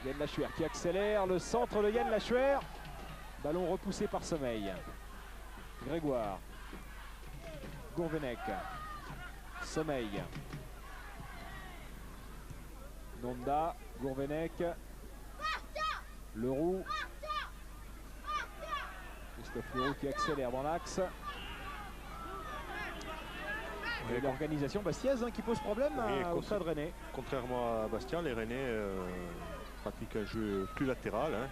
Yann Lachuer qui accélère. Le centre de Yann Lachuer. Ballon repoussé par Sommeil. Grégoire. Gourvenec. Sommeil. Nonda. Gourvenec. Leroux. Christophe Leroux qui accélère dans l'axe. Et l'organisation bastiaise qui pose problème au Stade Rennais. Contrairement à Bastia, les Rennais pratiquent un jeu plus latéral.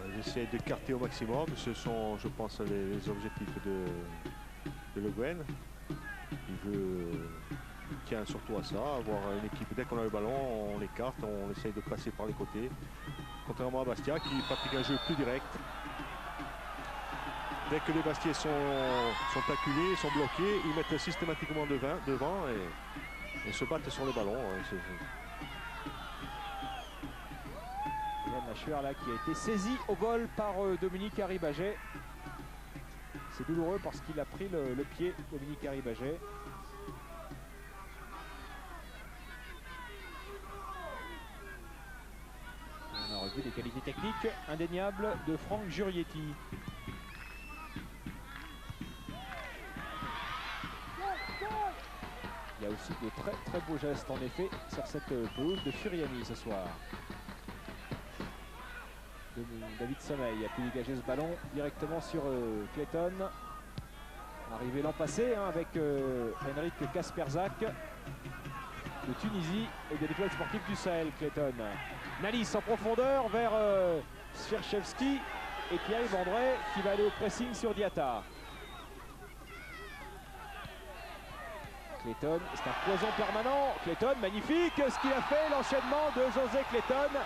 Ils essaient d'écarter au maximum. Ce sont, je pense, les objectifs de Le Guen. Il tient surtout à ça, avoir une équipe, dès qu'on a le ballon, on l'écarte, on essaye de passer par les côtés. Contrairement à Bastia qui pratique un jeu plus direct. Dès que les Bastiais sont acculés, sont bloqués, ils mettent systématiquement devant et se battent sur le ballon. Yann Lachuer là qui a été saisi au vol par Dominique Arribagé. C'est douloureux parce qu'il a pris le pied, Dominique Arribagé. On a revu les qualités techniques indéniables de Franck Jurietti. Il y a aussi de très très beaux gestes en effet sur cette pelouse de Furiani ce soir. David Sommeil a pu dégager ce ballon directement sur Clayton. Arrivé l'an passé avec Henrik Kasperzak de Tunisie et de l'étoile sportive du Sahel, Clayton. Nalis en profondeur vers Swieczewski et Pierre-Yves André qui va aller au pressing sur Diatta. Clayton, c'est un poison permanent. Clayton, magnifique ce qu'il a fait, l'enchaînement de José Clayton.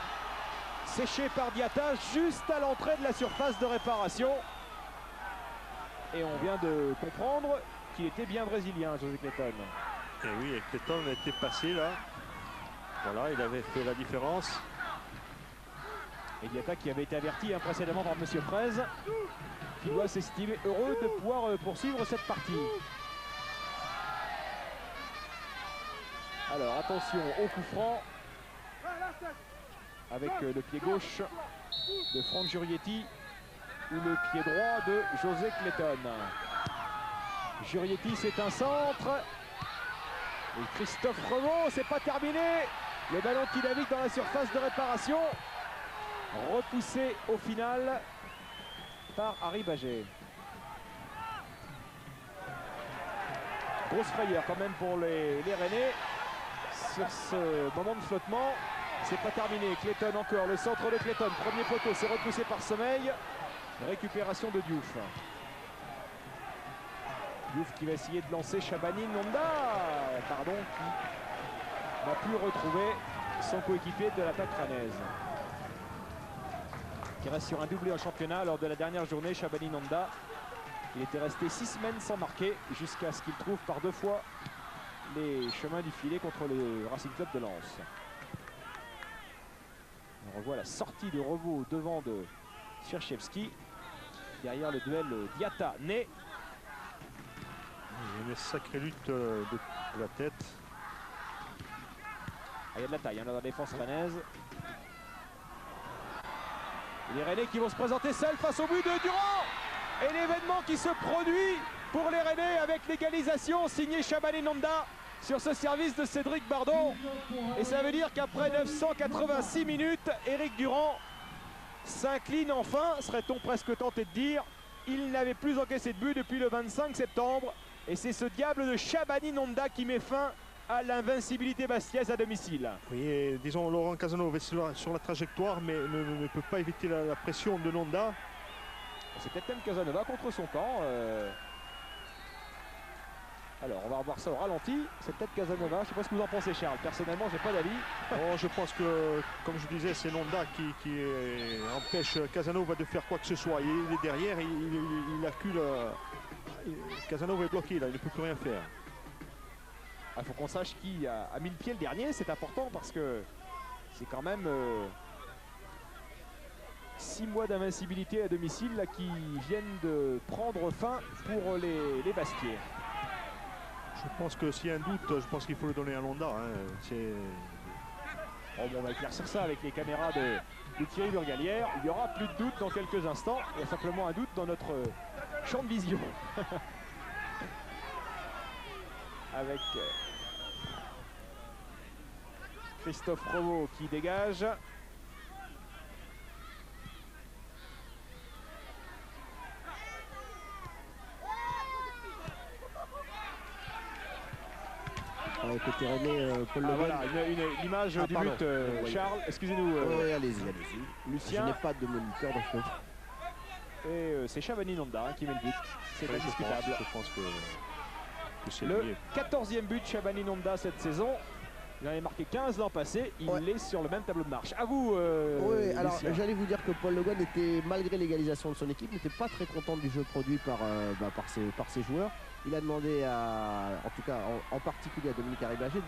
Séché par Diatta juste à l'entrée de la surface de réparation. Et on vient de comprendre qu'il était bien brésilien, José Clayton. Et oui, et Clayton était passé là. Voilà, il avait fait la différence. Et Diatta qui avait été averti précédemment par Monsieur Fraise, qui doit s'estimer heureux de pouvoir poursuivre cette partie. Alors attention au coup franc avec le pied gauche de Franck Jurietti ou le pied droit de José Clayton. Jurietti, c'est un centre. Et Christophe Revaux, c'est pas terminé. Le ballon qui navigue dans la surface de réparation. Repoussé au final par Arribagé. Grosse frayeur quand même pour les Rennais. Sur ce moment de flottement, c'est pas terminé. Clayton encore, le centre de Clayton, premier poteau, c'est repoussé par Sommeil. Récupération de Diouf. Diouf qui va essayer de lancer Shabani Nonda, qui n'a pu retrouver son coéquipier de l'attaque rennaise. Qui reste sur un doublé en championnat lors de la dernière journée, Shabani Nonda. Il était resté 6 semaines sans marquer jusqu'à ce qu'il trouve par 2 fois les chemins du filet contre le Racing Club de Lens. On revoit la sortie de Revaux devant de Swieczewski. Derrière le duel Diatta-Ney. Une sacrée lutte de la tête. Ah, il y a de la taille dans la défense rennaise. Et les Rennais qui vont se présenter seuls face au but de Durand. Et l'événement qui se produit pour les Rennais avec l'égalisation signée Shabani Nonda sur ce service de Cédric Bardon. Et ça veut dire qu'après 986 minutes, Éric Durand s'incline enfin, serait-on presque tenté de dire. Il n'avait plus encaissé de but depuis le 25 septembre. Et c'est ce diable de Shabani Nonda qui met fin à l'invincibilité bastiaise à domicile. Oui, et disons Laurent Casanova est sur la trajectoire, mais ne peut pas éviter la pression de Nonda. C'est peut-être même Casanova contre son camp. Alors on va revoir ça au ralenti. C'est peut-être Casanova. Je ne sais pas ce que vous en pensez, Charles. Personnellement, j'ai pas d'avis. Oh, je pense que, comme je disais, c'est Nonda qui empêche Casanova de faire quoi que ce soit. Il est derrière, il accule. Casanova est bloqué, là, il ne peut plus rien faire. Il faut qu'on sache qui a mis le pied le dernier. C'est important parce que c'est quand même 6 mois d'invincibilité à domicile là, qui viennent de prendre fin pour les Bastiais. Je pense que s'il y a un doute, je pense qu'il faut le donner à Nonda. Hein. Oh, bon, on va éclaircir ça avec les caméras de Thierry Burgalière. Il n'y aura plus de doute dans quelques instants. Il y a simplement un doute dans notre champ de vision. Avec Christophe Revaux qui dégage. Côté René, Paul Le Guen. Voilà, une image du pardon. but. Charles, excusez-nous. Oui, allez-y. Lucien. Je n'ai pas de moniteur dans ce. Et c'est Shabani Nonda qui met le but. C'est indiscutable. Je pense que c'est Le lié. 14e but de Shabani Nonda cette saison. Il en avait marqué 15 l'an passé. Il est sur le même tableau de marche. À vous. Oui, alors Lucien. j'allais vous dire que Paul Le Guen était, malgré l'égalisation de son équipe, n'était pas très content du jeu produit par ses joueurs. Il a demandé en tout cas en particulier à Dominique Arribagé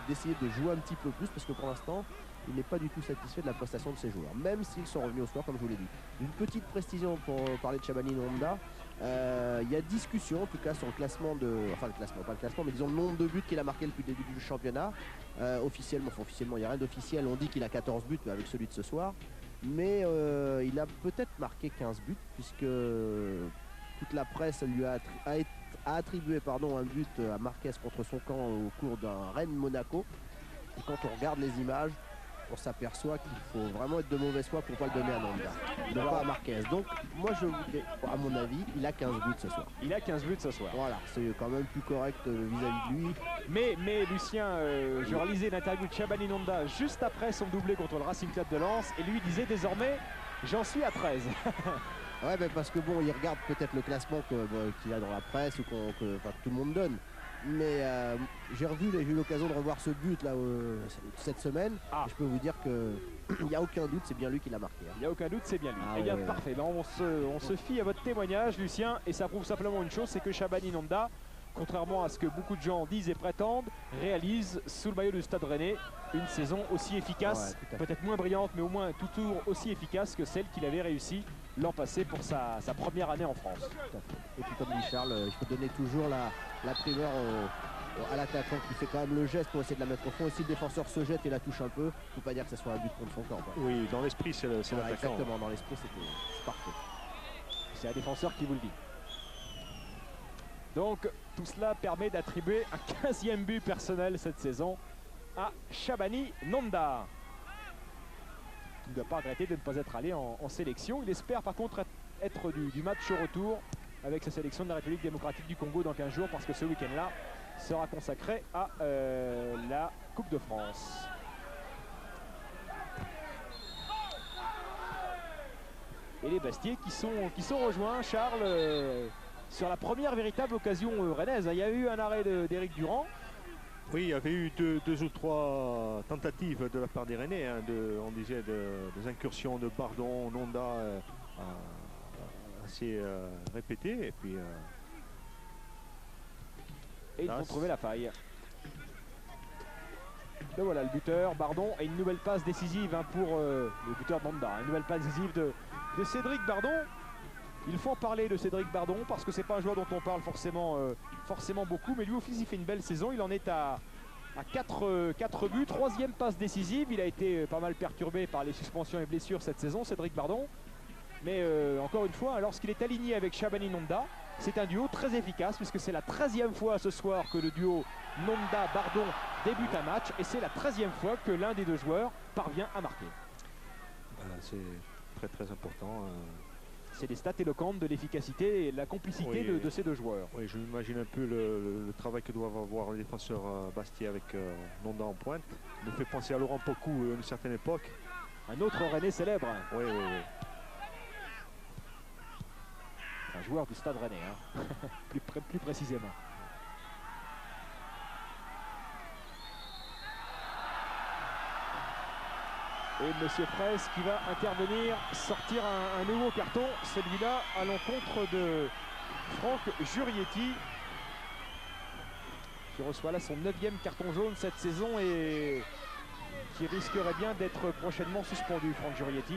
d'essayer de jouer un petit peu plus parce que pour l'instant il n'est pas du tout satisfait de la prestation de ses joueurs, même s'ils sont revenus au score comme je vous l'ai dit. Une petite précision pour parler de Shabani Nonda. Il y a discussion en tout cas sur le classement pas le classement, mais disons le nombre de buts qu'il a marqué depuis le début du championnat. Officiellement il n'y a rien d'officiel, on dit qu'il a 14 buts avec celui de ce soir, mais il a peut-être marqué 15 buts puisque toute la presse lui a attribué un but à Marquez contre son camp au cours d'un Rennes-Monaco. Et quand on regarde les images, on s'aperçoit qu'il faut vraiment être de mauvaise foi pour ne pas le donner à Nonda, non pas à Marquez. Donc moi je vous dis, à mon avis, il a 15 buts ce soir. Il a 15 buts ce soir. Voilà, c'est quand même plus correct vis-à-vis de lui. Mais Lucien, je relisais l'interview de Shabani Nonda juste après son doublé contre le Racing Club de Lens et lui disait désormais j'en suis à 13. Ouais, mais parce que bon, il regarde peut-être le classement qu'il y a dans la presse ou que tout le monde donne. Mais j'ai eu l'occasion de revoir ce but là cette semaine. Et je peux vous dire qu'il n'y a aucun doute, c'est bien lui qui l'a marqué. Il n'y a aucun doute, c'est bien lui. Ah, Eh bien, ouais. parfait. Ben, on se fie à votre témoignage, Lucien, et ça prouve simplement une chose, c'est que Shabani Nonda, contrairement à ce que beaucoup de gens disent et prétendent, réalise sous le maillot du Stade Rennais une saison aussi efficace, peut-être moins brillante, mais au moins toujours aussi efficace que celle qu'il avait réussi l'an passé pour sa première année en France. Tout à fait. Et puis comme dit Charles, il faut donner toujours la primeur à l'attaquant qui fait quand même le geste pour essayer de la mettre au fond. Et si le défenseur se jette et la touche un peu, il ne faut pas dire que ce soit un but contre son camp. Oui, dans l'esprit, c'est l'attaquant. Exactement, dans l'esprit, c'est parfait. C'est un défenseur qui vous le dit. Donc tout cela permet d'attribuer un 15e but personnel cette saison à Shabani Nonda. Il ne doit pas regretter de ne pas être allé en sélection. Il espère par contre être du match au retour avec sa sélection de la République démocratique du Congo dans 15 jours parce que ce week-end-là sera consacré à la Coupe de France. Et les Bastiais qui sont rejoints, Charles, sur la première véritable occasion rennaise. Il y a eu un arrêt d'Éric Durand. Oui, il y avait eu deux ou trois tentatives de la part des Rennais, on disait des incursions de Bardon, Nonda assez répétées. Et puis ils vont trouver la faille. Et voilà le buteur, Bardon, et une nouvelle passe décisive pour le buteur Nonda. Une nouvelle passe décisive de Cédric Bardon. Il faut en parler de Cédric Bardon parce que c'est pas un joueur dont on parle forcément beaucoup, mais lui aussi il fait une belle saison. Il en est à 4 buts, 3e passe décisive. Il a été pas mal perturbé par les suspensions et blessures cette saison, Cédric Bardon. Mais encore une fois, lorsqu'il est aligné avec Shabani Nonda, c'est un duo très efficace puisque c'est la 13e fois ce soir que le duo Nonda-Bardon débute un match et c'est la 13e fois que l'un des deux joueurs parvient à marquer. C'est très très important. C'est des stats éloquentes de l'efficacité et de la complicité de ces deux joueurs. Oui, je m'imagine un peu le travail que doivent avoir les défenseurs Bastiais avec Nonda en pointe. Il me fait penser à Laurent Pocou à une certaine époque. Un autre Rennais célèbre. Oui. Un joueur du Stade Rennais, hein. plus précisément. Et Monsieur Fraisse qui va intervenir, sortir un nouveau carton, celui-là à l'encontre de Franck Jurietti, qui reçoit là son 9e carton jaune cette saison et qui risquerait bien d'être prochainement suspendu, Franck Jurietti.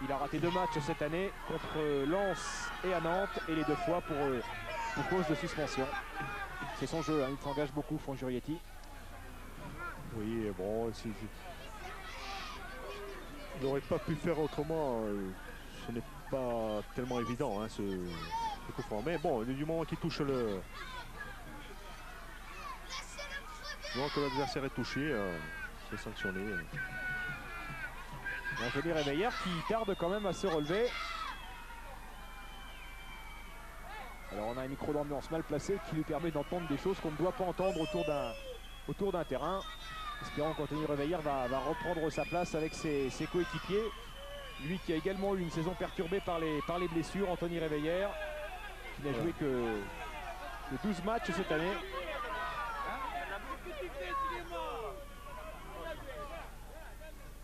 Il a raté 2 matchs cette année contre Lens et à Nantes et les 2 fois pour cause de suspension. C'est son jeu, hein. Il s'engage beaucoup, Franck Jurietti. Oui, bon, il n'aurait pas pu faire autrement. Ce n'est pas tellement évident, hein, ce coup franc. Mais bon, du moment qu'il touche le... Du moment que l'adversaire est touché, c'est sanctionné. Anthony Réveillère qui tarde quand même à se relever. Alors on a un micro d'ambiance mal placé qui lui permet d'entendre des choses qu'on ne doit pas entendre autour d'un terrain. Espérons qu'Anthony Réveillère va reprendre sa place avec ses coéquipiers. Lui qui a également eu une saison perturbée par les blessures, Anthony Réveillère, qui n'a joué que 12 matchs cette année.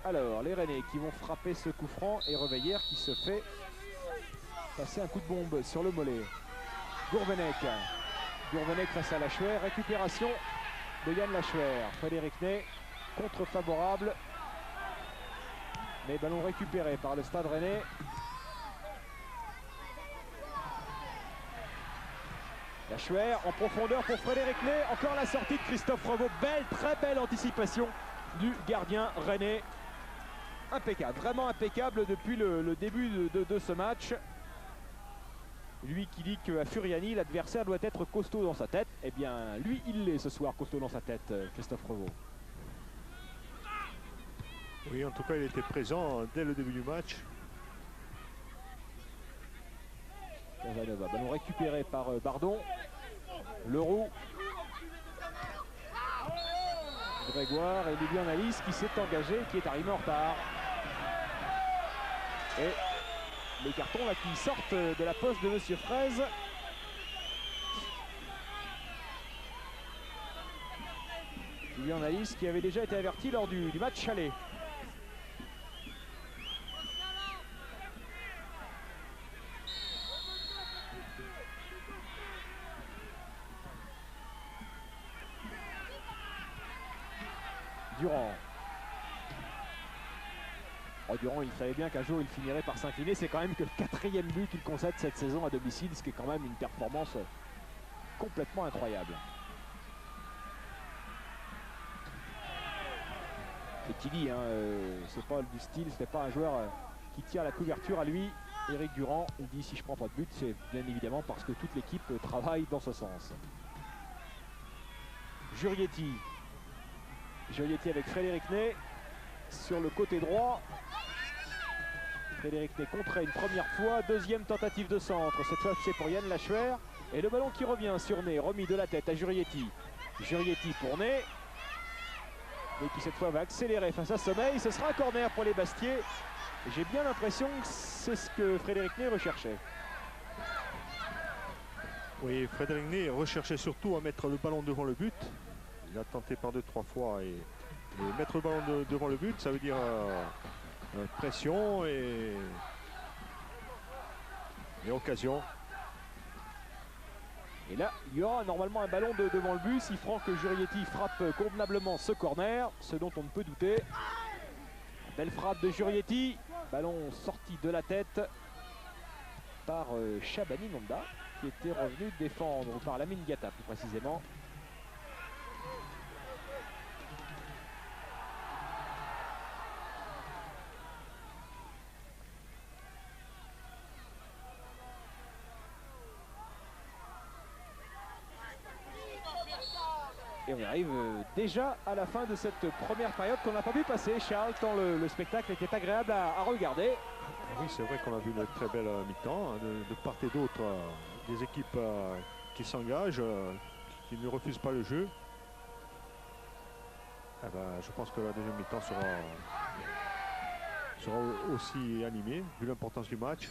Alors, les Rennais qui vont frapper ce coup franc et Réveillère qui se fait passer un coup de bombe sur le mollet. Gourvenec face à Lachuer, récupération de Yann Lachuer. Frédéric Ney, contre favorable. Mais ballon récupéré par le Stade Rennais. Lachuer en profondeur pour Frédéric Ney. Encore la sortie de Christophe Revaux. Très belle anticipation du gardien rennais. Impeccable, vraiment impeccable depuis le début de ce match. Lui qui dit qu'à Furiani, l'adversaire doit être costaud dans sa tête. Eh bien, lui, il l'est ce soir, costaud dans sa tête, Christophe Revaux. Oui, en tout cas, il était présent dès le début du match. Casanova, ballon récupéré par Bardon. Leroux. Grégoire et Lilian Alice qui s'est engagé, qui est arrivé en retard. Et les cartons là qui sortent de la poste de Monsieur Fraise. Lilian Alice qui avait déjà été averti lors du match aller. Durand. Durand, il savait bien qu'un jour il finirait par s'incliner. C'est quand même que le 4e but qu'il concède cette saison à domicile, ce qui est quand même une performance complètement incroyable. C'est qui dit, hein, c'est pas du style, c'est pas un joueur qui tire la couverture à lui. Éric Durand, il dit si je prends pas de but, c'est bien évidemment parce que toute l'équipe travaille dans ce sens. Jurietti avec Frédéric Ney sur le côté droit. Frédéric Ney contré une première fois, 2e tentative de centre, cette fois c'est pour Yann Lachuer. Et le ballon qui revient sur Ney, remis de la tête à Jurietti. Jurietti pour Ney. Ney qui cette fois va accélérer face à Sommeil. Ce sera un corner pour les Bastiais. J'ai bien l'impression que c'est ce que Frédéric Ney recherchait. Oui, Frédéric Ney recherchait surtout à mettre le ballon devant le but. Il a tenté par 2-3 fois et mettre le ballon devant le but, ça veut dire pression et occasion. Et là, il y aura normalement un ballon devant le but si Franck Jurietti frappe convenablement ce corner, ce dont on ne peut douter. Belle frappe de Jurietti, ballon sorti de la tête par Shabani Nonda, qui était revenu défendre, ou par Lamine Diatta plus précisément. Et on arrive déjà à la fin de cette première période qu'on n'a pas vu passer, Charles, tant le spectacle était agréable à regarder. Oui, c'est vrai qu'on a vu une très belle mi-temps, de part et d'autre, des équipes qui s'engagent, qui ne refusent pas le jeu. Eh ben, je pense que la deuxième mi-temps sera aussi animée, vu l'importance du match.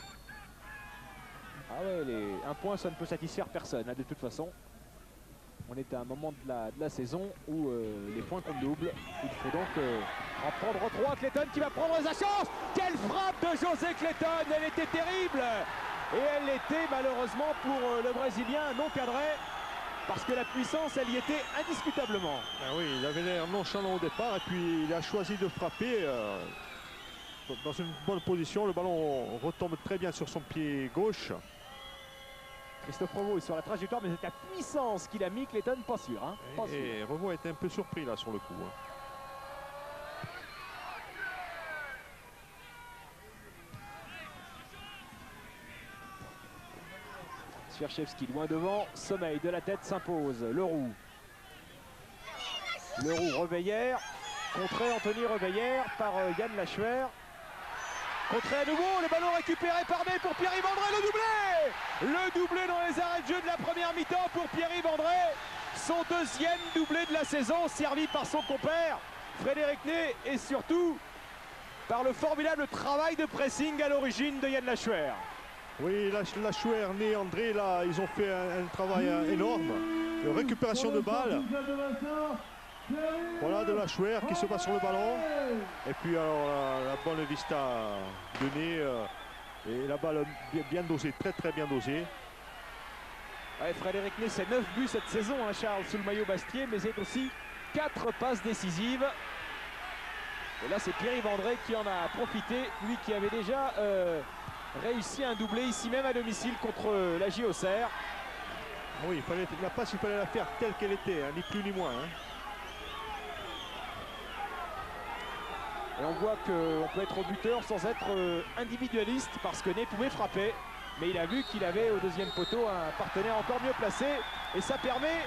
Ah ouais, un point, ça ne peut satisfaire personne, hein, de toute façon. On est à un moment de la saison où les points comptent double. Il faut donc en prendre 3. Clayton qui va prendre sa chance. Quelle frappe de José Clayton! Elle était terrible. Et elle l'était malheureusement pour le Brésilien non cadré. Parce que la puissance, elle y était indiscutablement. Ah oui, il avait l'air nonchalant au départ et puis il a choisi de frapper dans une bonne position. Le ballon retombe très bien sur son pied gauche. Christophe Revaux est sur la trajectoire, mais c'est la puissance qu'il a mis, Clayton, pas sûr. Hein, pas sûr. Et Revaux a été un peu surpris là sur le coup. Swiaczewski loin devant, sommeil de la tête s'impose. Leroux. Leroux, Reveillère, contré Anthony Reveillère par Yann Lachuer. Contré à nouveau, le ballon récupéré par May pour Pierre-Yves André, le doublé! Le doublé dans les arrêts de jeu de la première mi-temps pour Pierre-Yves André. Son deuxième doublé de la saison, servi par son compère Frédéric Ney et surtout par le formidable travail de pressing à l'origine de Yann Lachuer. Oui, Lachuer, Ney, André, là, ils ont fait un travail énorme. De récupération de balles. Voilà de Lachuer qui se bat sur le ballon. Et puis alors la bonne vista de Ney. Et la balle bien dosée, très bien dosée. Ouais, Frédéric Ney, c'est 9 buts cette saison, hein, Charles, sous le maillot Bastier, mais c'est aussi 4 passes décisives. Et là, c'est Pierre-Yves André qui en a profité, lui qui avait déjà réussi un doublé ici même à domicile contre la JOCR. Oui, la passe, il fallait la faire telle qu'elle était, hein, ni plus ni moins. Hein. Et on voit qu'on peut être au buteur sans être individualiste parce que Ney pouvait frapper. Mais il a vu qu'il avait au deuxième poteau un partenaire encore mieux placé. Et ça permet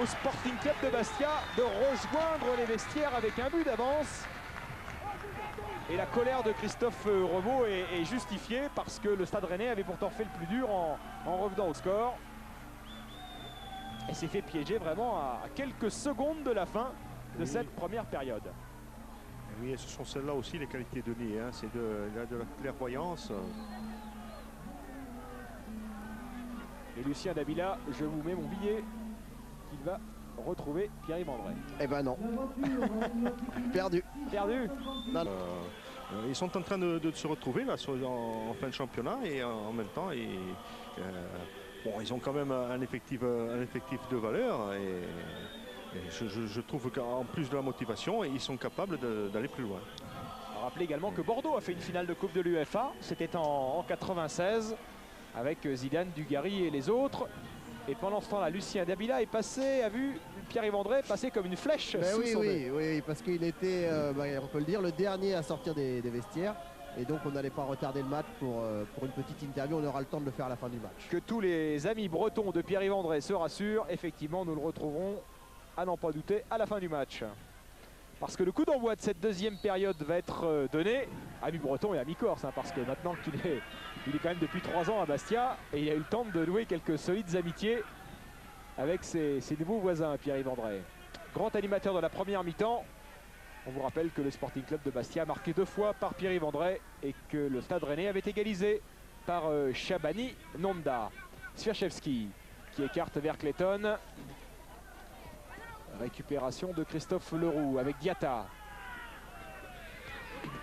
au Sporting Club de Bastia de rejoindre les vestiaires avec un but d'avance. Et la colère de Christophe Revaux est justifiée parce que le Stade Rennais avait pourtant fait le plus dur en revenant au score. Et s'est fait piéger vraiment à quelques secondes de la fin de cette première période. Oui, et ce sont celles-là aussi les qualités de Ney. Hein. C'est de la clairvoyance. Et Lucien Dabila, je vous mets mon billet qu'il va retrouver Pierre-Yves André. Eh ben non. Perdu. Perdu. Non. Ils sont en train de se retrouver là en fin de championnat et en même temps bon, ils ont quand même un effectif de valeur et je trouve qu'en plus de la motivation, ils sont capables d'aller plus loin. Rappelez également que Bordeaux a fait une finale de Coupe de l'UEFA, c'était en 96 avec Zidane, Dugarry et les autres. Et pendant ce temps-là, Lucien Dabila est passé, a vu Pierre-Yves André passer comme une flèche sous son nez. Oui, parce qu'il était, on peut le dire, le dernier à sortir des vestiaires. Et donc on n'allait pas retarder le match pour une petite interview, on aura le temps de le faire à la fin du match. Que tous les amis bretons de Pierre-Yves André se rassurent, effectivement nous le retrouverons, à n'en pas douter, à la fin du match. Parce que le coup d'envoi de cette deuxième période va être donné à mi-breton et à mi-corse, hein, parce que maintenant qu'il est quand même depuis 3 ans à Bastia et il a eu le temps de nouer quelques solides amitiés avec ses nouveaux voisins, Pierre-Yves André. Grand animateur de la première mi-temps. On vous rappelle que le Sporting Club de Bastia a marqué 2 fois par Pierre-Yves André et que le Stade Rennais avait égalisé par Shabani Nonda. Swiaczewski qui écarte vers Clayton. Récupération de Christophe Leroux avec Diatta.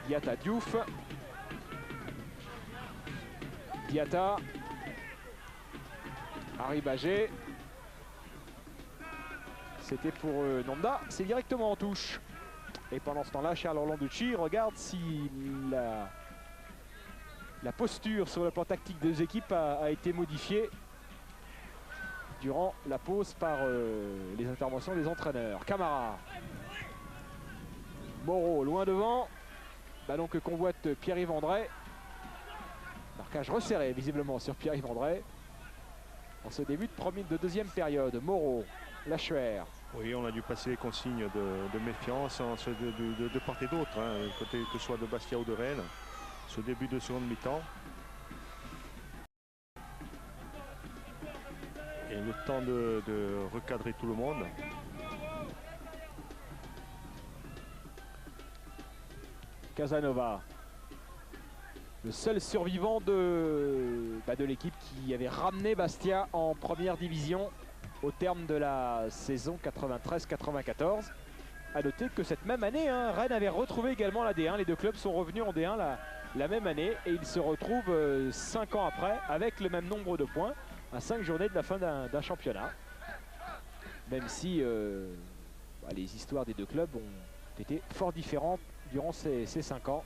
Diatta Diouf. Diatta. Harry Bagé. C'était pour Nonda. C'est directement en touche. Et pendant ce temps-là, Charles Orlanducci regarde si La posture sur le plan tactique des équipes a été modifiée durant la pause par les interventions des entraîneurs. Camara. Moreau loin devant. Ballon que convoite Pierre-Yves André. Marquage resserré visiblement sur Pierre-Yves André. En ce début de deuxième période. Moreau, Lachuer. Oui, on a dû passer les consignes de méfiance hein, de part et d'autre, hein, côté que ce soit de Bastia ou de Rennes. Ce début de seconde mi-temps. Et le temps de recadrer tout le monde. Casanova. Le seul survivant de l'équipe qui avait ramené Bastia en première division au terme de la saison 93-94. A noter que cette même année, hein, Rennes avait retrouvé également la D1. Les deux clubs sont revenus en D1 la même année et ils se retrouvent 5 ans après avec le même nombre de points à 5 journées de la fin d'un championnat. Même si les histoires des deux clubs ont été fort différentes durant ces 5 ans.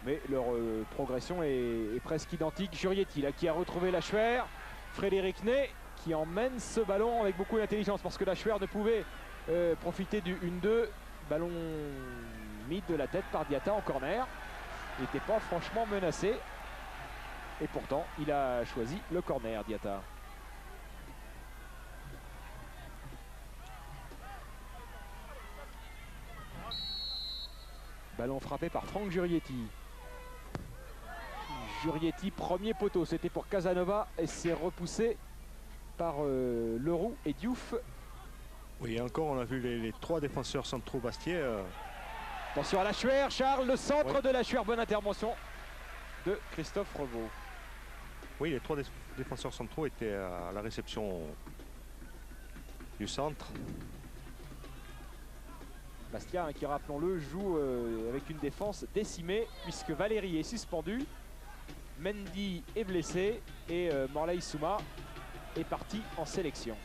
Mais leur progression est presque identique. Jurietti là, qui a retrouvé Lachuer. Frédéric Ney qui emmène ce ballon avec beaucoup d'intelligence parce que Lachuer ne pouvait profiter du 1-2. Ballon mis de la tête par Diatta en corner. Il n'était pas franchement menacé. Et pourtant, il a choisi le corner, Diatta. Ballon frappé par Franck Jurietti. Jurietti, premier poteau, c'était pour Casanova et c'est repoussé par Leroux et Diouf. Oui, encore, on a vu les 3 défenseurs centraux bastiais. Attention à Lachuer, Charles, le centre de Lachuer, bonne intervention de Christophe Revaux. Oui, les 3 défenseurs centraux étaient à la réception du centre. Bastia, hein, qui rappelons-le, joue avec une défense décimée puisque Valéry est suspendu. Mendy est blessé et Morlaï Souma est parti en sélection.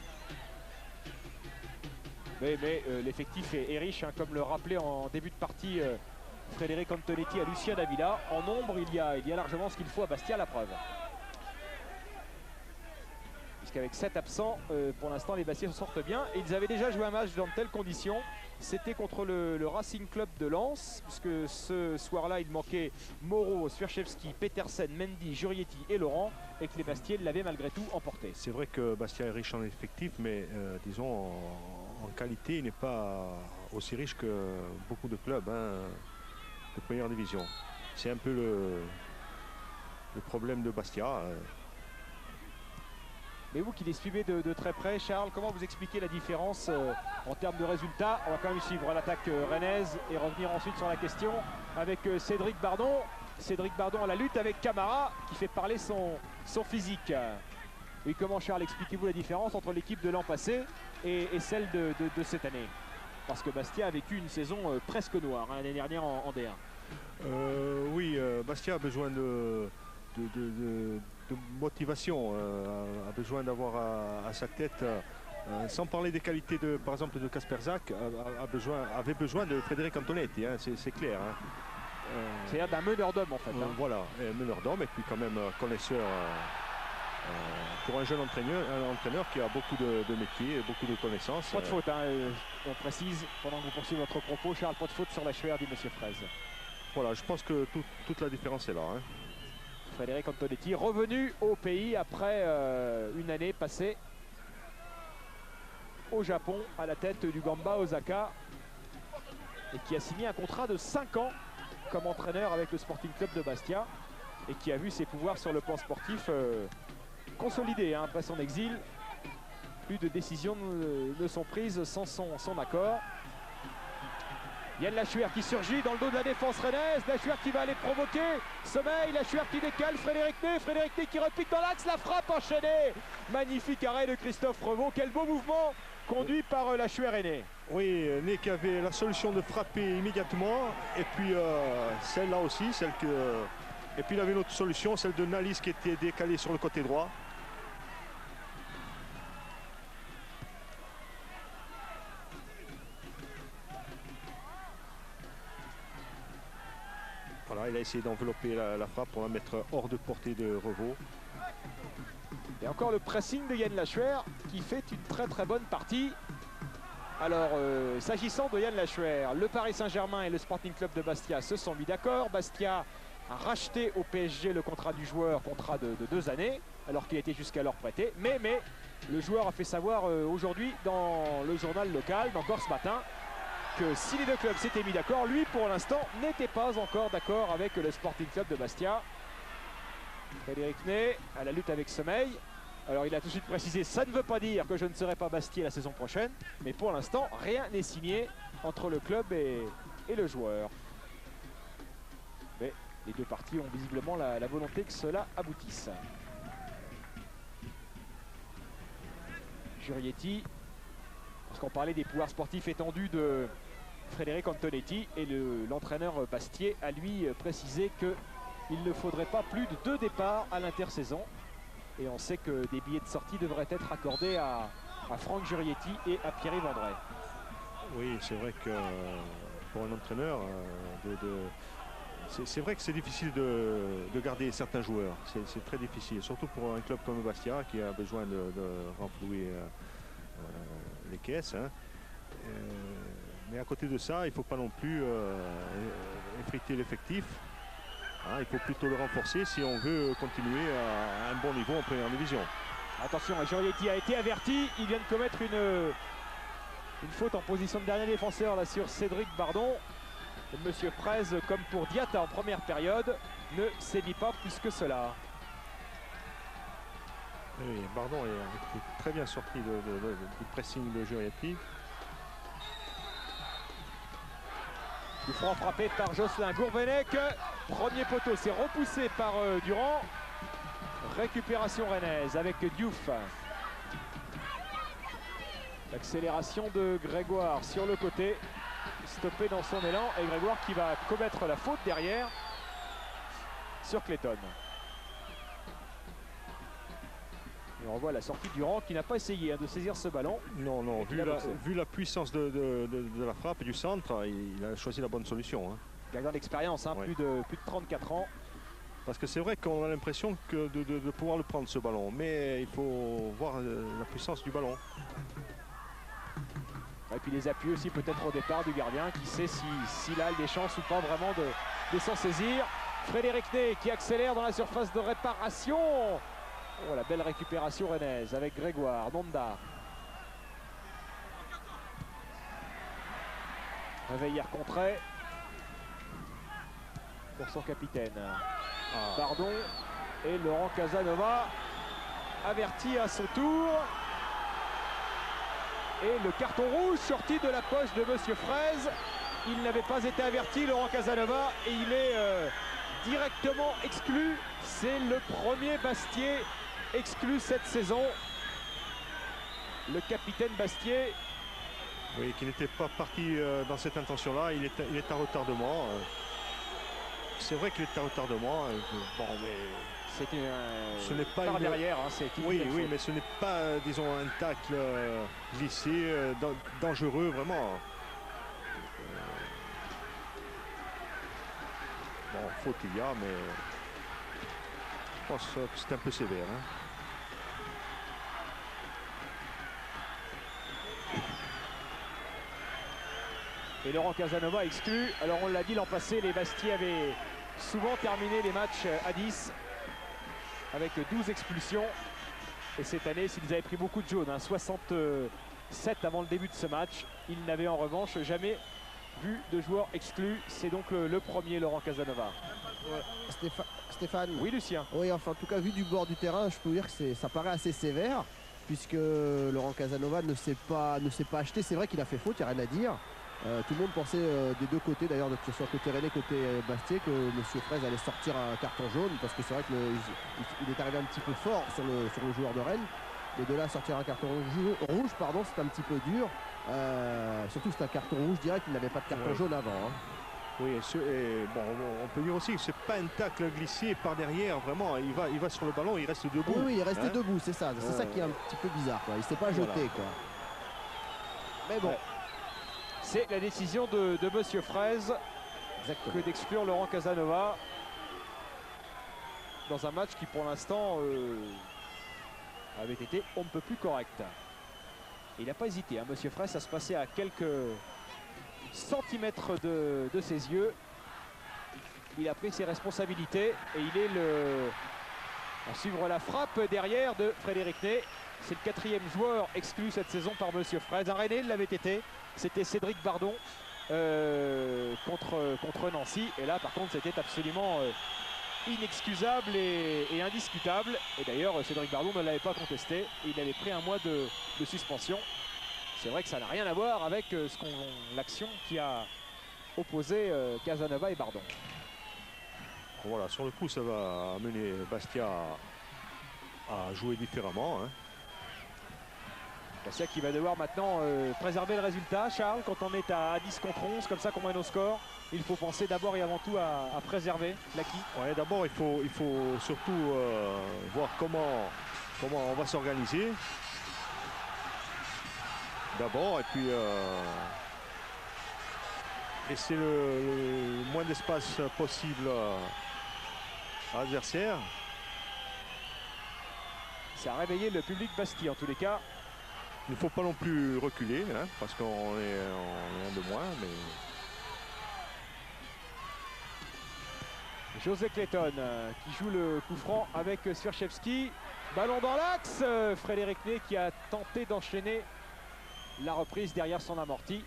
Mais l'effectif est riche, hein, comme le rappelait en début de partie Frédéric Antonetti à Lucien Davila. En nombre, il y a largement ce qu'il faut à Bastia, la preuve. Puisqu'avec 7 absents, pour l'instant, les Bastiais s'en sortent bien. Et ils avaient déjà joué un match dans de telles conditions. C'était contre le Racing Club de Lens, puisque ce soir-là, il manquait Moreau, Swieczewski, Petersen, Mendy, Jurietti et Laurent, et que les Bastiais l'avaient malgré tout emporté. C'est vrai que Bastia est riche en effectifs, mais disons en qualité, il n'est pas aussi riche que beaucoup de clubs de première division. C'est un peu le problème de Bastia. Mais vous qui les suivez de très près, Charles, comment vous expliquez la différence en termes de résultats? On va quand même suivre l'attaque rennaise et revenir ensuite sur la question avec Cédric Bardon. Cédric Bardon à la lutte avec Camara qui fait parler son physique. Et comment, Charles, expliquez-vous la différence entre l'équipe de l'an passé et celle de cette année? Parce que Bastia a vécu une saison presque noire l'année dernière en D1. Oui, Bastia a besoin de motivation, a besoin d'avoir à sa tête, sans parler des qualités par exemple de Kasper Zak, avait besoin de Frédéric Antonetti, hein, c'est clair. Hein. C'est-à-dire d'un meneur d'homme en fait. Voilà, meneur d'homme et puis quand même connaisseur pour un jeune entraîneur qui a beaucoup de métiers et beaucoup de connaissances. Pas de faute, hein, on précise pendant que vous poursuivez votre propos, Charles, pas de faute sur Lachuer, dit Monsieur Fraise. Voilà, je pense que toute la différence est là. Hein. Frédéric Antonetti revenu au pays après une année passée au Japon à la tête du Gamba Osaka et qui a signé un contrat de 5 ans comme entraîneur avec le Sporting Club de Bastia et qui a vu ses pouvoirs sur le plan sportif consolidés après son exil. Plus de décisions ne sont prises sans son accord. Yann Lachuer qui surgit dans le dos de la défense rennaise. Lachuer qui va aller provoquer. Sommeil, Lachuer qui décale. Frédéric Ney qui repique dans l'axe. La frappe enchaînée. Magnifique arrêt de Christophe Revaux. Quel beau mouvement conduit par Lachuer et Ney. Oui, Ney qui avait la solution de frapper immédiatement. Et puis celle-là aussi. Et puis il avait une autre solution, celle de Nalis qui était décalée sur le côté droit. Voilà, Voilà, il a essayé d'envelopper la frappe pour la mettre hors de portée de Revaux. Et encore le pressing de Yann Lachuer qui fait une très bonne partie. Alors, s'agissant de Yann Lachuer, le Paris Saint-Germain et le Sporting Club de Bastia se sont mis d'accord. Bastia a racheté au PSG le contrat du joueur, contrat de 2 années, alors qu'il était jusqu'alors prêté. Mais le joueur a fait savoir aujourd'hui dans le journal local, encore ce matin, que si les deux clubs s'étaient mis d'accord, lui pour l'instant n'était pas encore d'accord avec le Sporting Club de Bastia. Frédéric Ney à la lutte avec Sommeil. Alors il a tout de suite précisé, ça ne veut pas dire que je ne serai pas Bastier la saison prochaine, mais pour l'instant rien n'est signé entre le club et le joueur. Mais les deux parties ont visiblement la volonté que cela aboutisse. Jurietti, parce qu'on parlait des pouvoirs sportifs étendus de Frédéric Antonetti, et l'entraîneur Bastier a lui précisé qu'il ne faudrait pas plus de 2 départs à l'intersaison. Et on sait que des billets de sortie devraient être accordés à Franck Jurietti et à Pierre-Yves André. Oui, c'est vrai que pour un entraîneur, c'est vrai que c'est difficile de garder certains joueurs. C'est très difficile, surtout pour un club comme Bastia qui a besoin de renflouer les caisses. Hein. Mais à côté de ça, il ne faut pas non plus effriter l'effectif. Hein, il faut plutôt le renforcer si on veut continuer à un bon niveau en première division. Attention, Jurietti a été averti. Il vient de commettre une faute en position de dernier défenseur là sur Cédric Bardon. Monsieur Fraise, comme pour Diatta en première période, ne sévit pas plus que cela. Oui, Bardon est très bien sorti du pressing de Jurietti. Du franc frappé par Jocelyn Gourvenec. Premier poteau, c'est repoussé par Durand. Récupération rennaise avec Diouf. L'accélération de Grégoire sur le côté. Stoppé dans son élan. Et Grégoire qui va commettre la faute derrière sur Clayton. Et on voit la sortie de Durand qui n'a pas essayé de saisir ce ballon. Non, vu la puissance de la frappe et du centre, il a choisi la bonne solution. Hein. Gardien d'expérience, hein, ouais. plus de 34 ans. Parce que c'est vrai qu'on a l'impression de pouvoir le prendre ce ballon, mais il faut voir la puissance du ballon. Et puis les appuis aussi peut-être au départ du gardien, qui sait s'il a des chances ou pas vraiment de s'en saisir. Frédéric Ney qui accélère dans la surface de réparation. Oh, la belle récupération rennaise avec Grégoire, Nonda. Réveillère contrée pour son capitaine. Pardon. Et Laurent Casanova averti à son tour. Et le carton rouge sorti de la poche de Monsieur Fraise. Il n'avait pas été averti, Laurent Casanova, et il est directement exclu. C'est le premier Bastier exclu cette saison. Le capitaine Bastier. Oui, qui n'était pas parti dans cette intention-là. Il est en retardement. C'est vrai qu'il est en retardement. Bon, mais ce n'est pas par derrière. Hein, oui, mais ce n'est pas, disons, un tacle glissé, dangereux, vraiment. Bon, faute il y a, mais je pense que c'est un peu sévère. Hein. Et Laurent Casanova exclu. Alors on l'a dit l'an passé, les Bastiais avaient souvent terminé les matchs à 10 avec 12 expulsions. Et cette année, s'ils avaient pris beaucoup de jaunes, hein, 67 avant le début de ce match, ils n'avaient en revanche jamais vu de joueurs exclus. C'est donc le premier, Laurent Casanova. Ouais. Stéphane. Oui, Lucien. Oui, enfin en tout cas, vu du bord du terrain, je peux vous dire que ça paraît assez sévère, puisque Laurent Casanova ne s'est pas acheté. C'est vrai qu'il a fait faute, il n'y a rien à dire. Tout le monde pensait des deux côtés, d'ailleurs, que ce soit côté Rennais, côté Bastier, que M. Fraise allait sortir un carton jaune, parce que c'est vrai qu'il est arrivé un petit peu fort sur le joueur de Rennes. Mais de là sortir un carton rouge, pardon, c'est un petit peu dur. Surtout c'est un carton rouge direct, il n'avait pas de carton jaune avant. Hein. Oui, bon, on peut dire aussi que c'est pas un tacle glissé par derrière, vraiment. Il va sur le ballon, il reste debout. Oui, il reste debout, c'est ça. C'est ça qui est un petit peu bizarre, quoi. Il ne s'est pas jeté, quoi. Mais bon. C'est la décision de Monsieur Fraise. Exactement. que d'exclure Laurent Casanova dans un match qui pour l'instant avait été on ne peut plus correct. Et il n'a pas hésité, hein, Monsieur Fraisse, à se passer à quelques centimètres de ses yeux. Il a pris ses responsabilités et il est à suivre la frappe derrière de Frédéric Ney. C'est le 4e joueur exclu cette saison par Monsieur Fraisse. Un Rennais l'avait été, c'était Cédric Bardon contre Nancy. Et là par contre c'était absolument inexcusable et indiscutable. Et d'ailleurs Cédric Bardon ne l'avait pas contesté. Il avait pris un mois de suspension. C'est vrai que ça n'a rien à voir avec l'action qui a opposé Casanova et Bardon. Voilà, sur le coup, ça va amener Bastia à jouer différemment. Hein. Bastia qui va devoir maintenant préserver le résultat. Charles, quand on est à 10 contre 11, comme ça qu'on mène au score, il faut penser d'abord et avant tout à préserver l'acquis. Ouais, d'abord, il faut surtout voir comment on va s'organiser. D'abord, et puis laisser le moins d'espace possible à l'adversaire. Ça a réveillé le public Bastia en tous les cas. Il ne faut pas non plus reculer, hein, parce qu'on est un de moins. Mais... José Clayton qui joue le coup franc avec Svirchevski. Ballon dans l'axe. Frédéric Ney qui a tenté d'enchaîner la reprise derrière son amorti.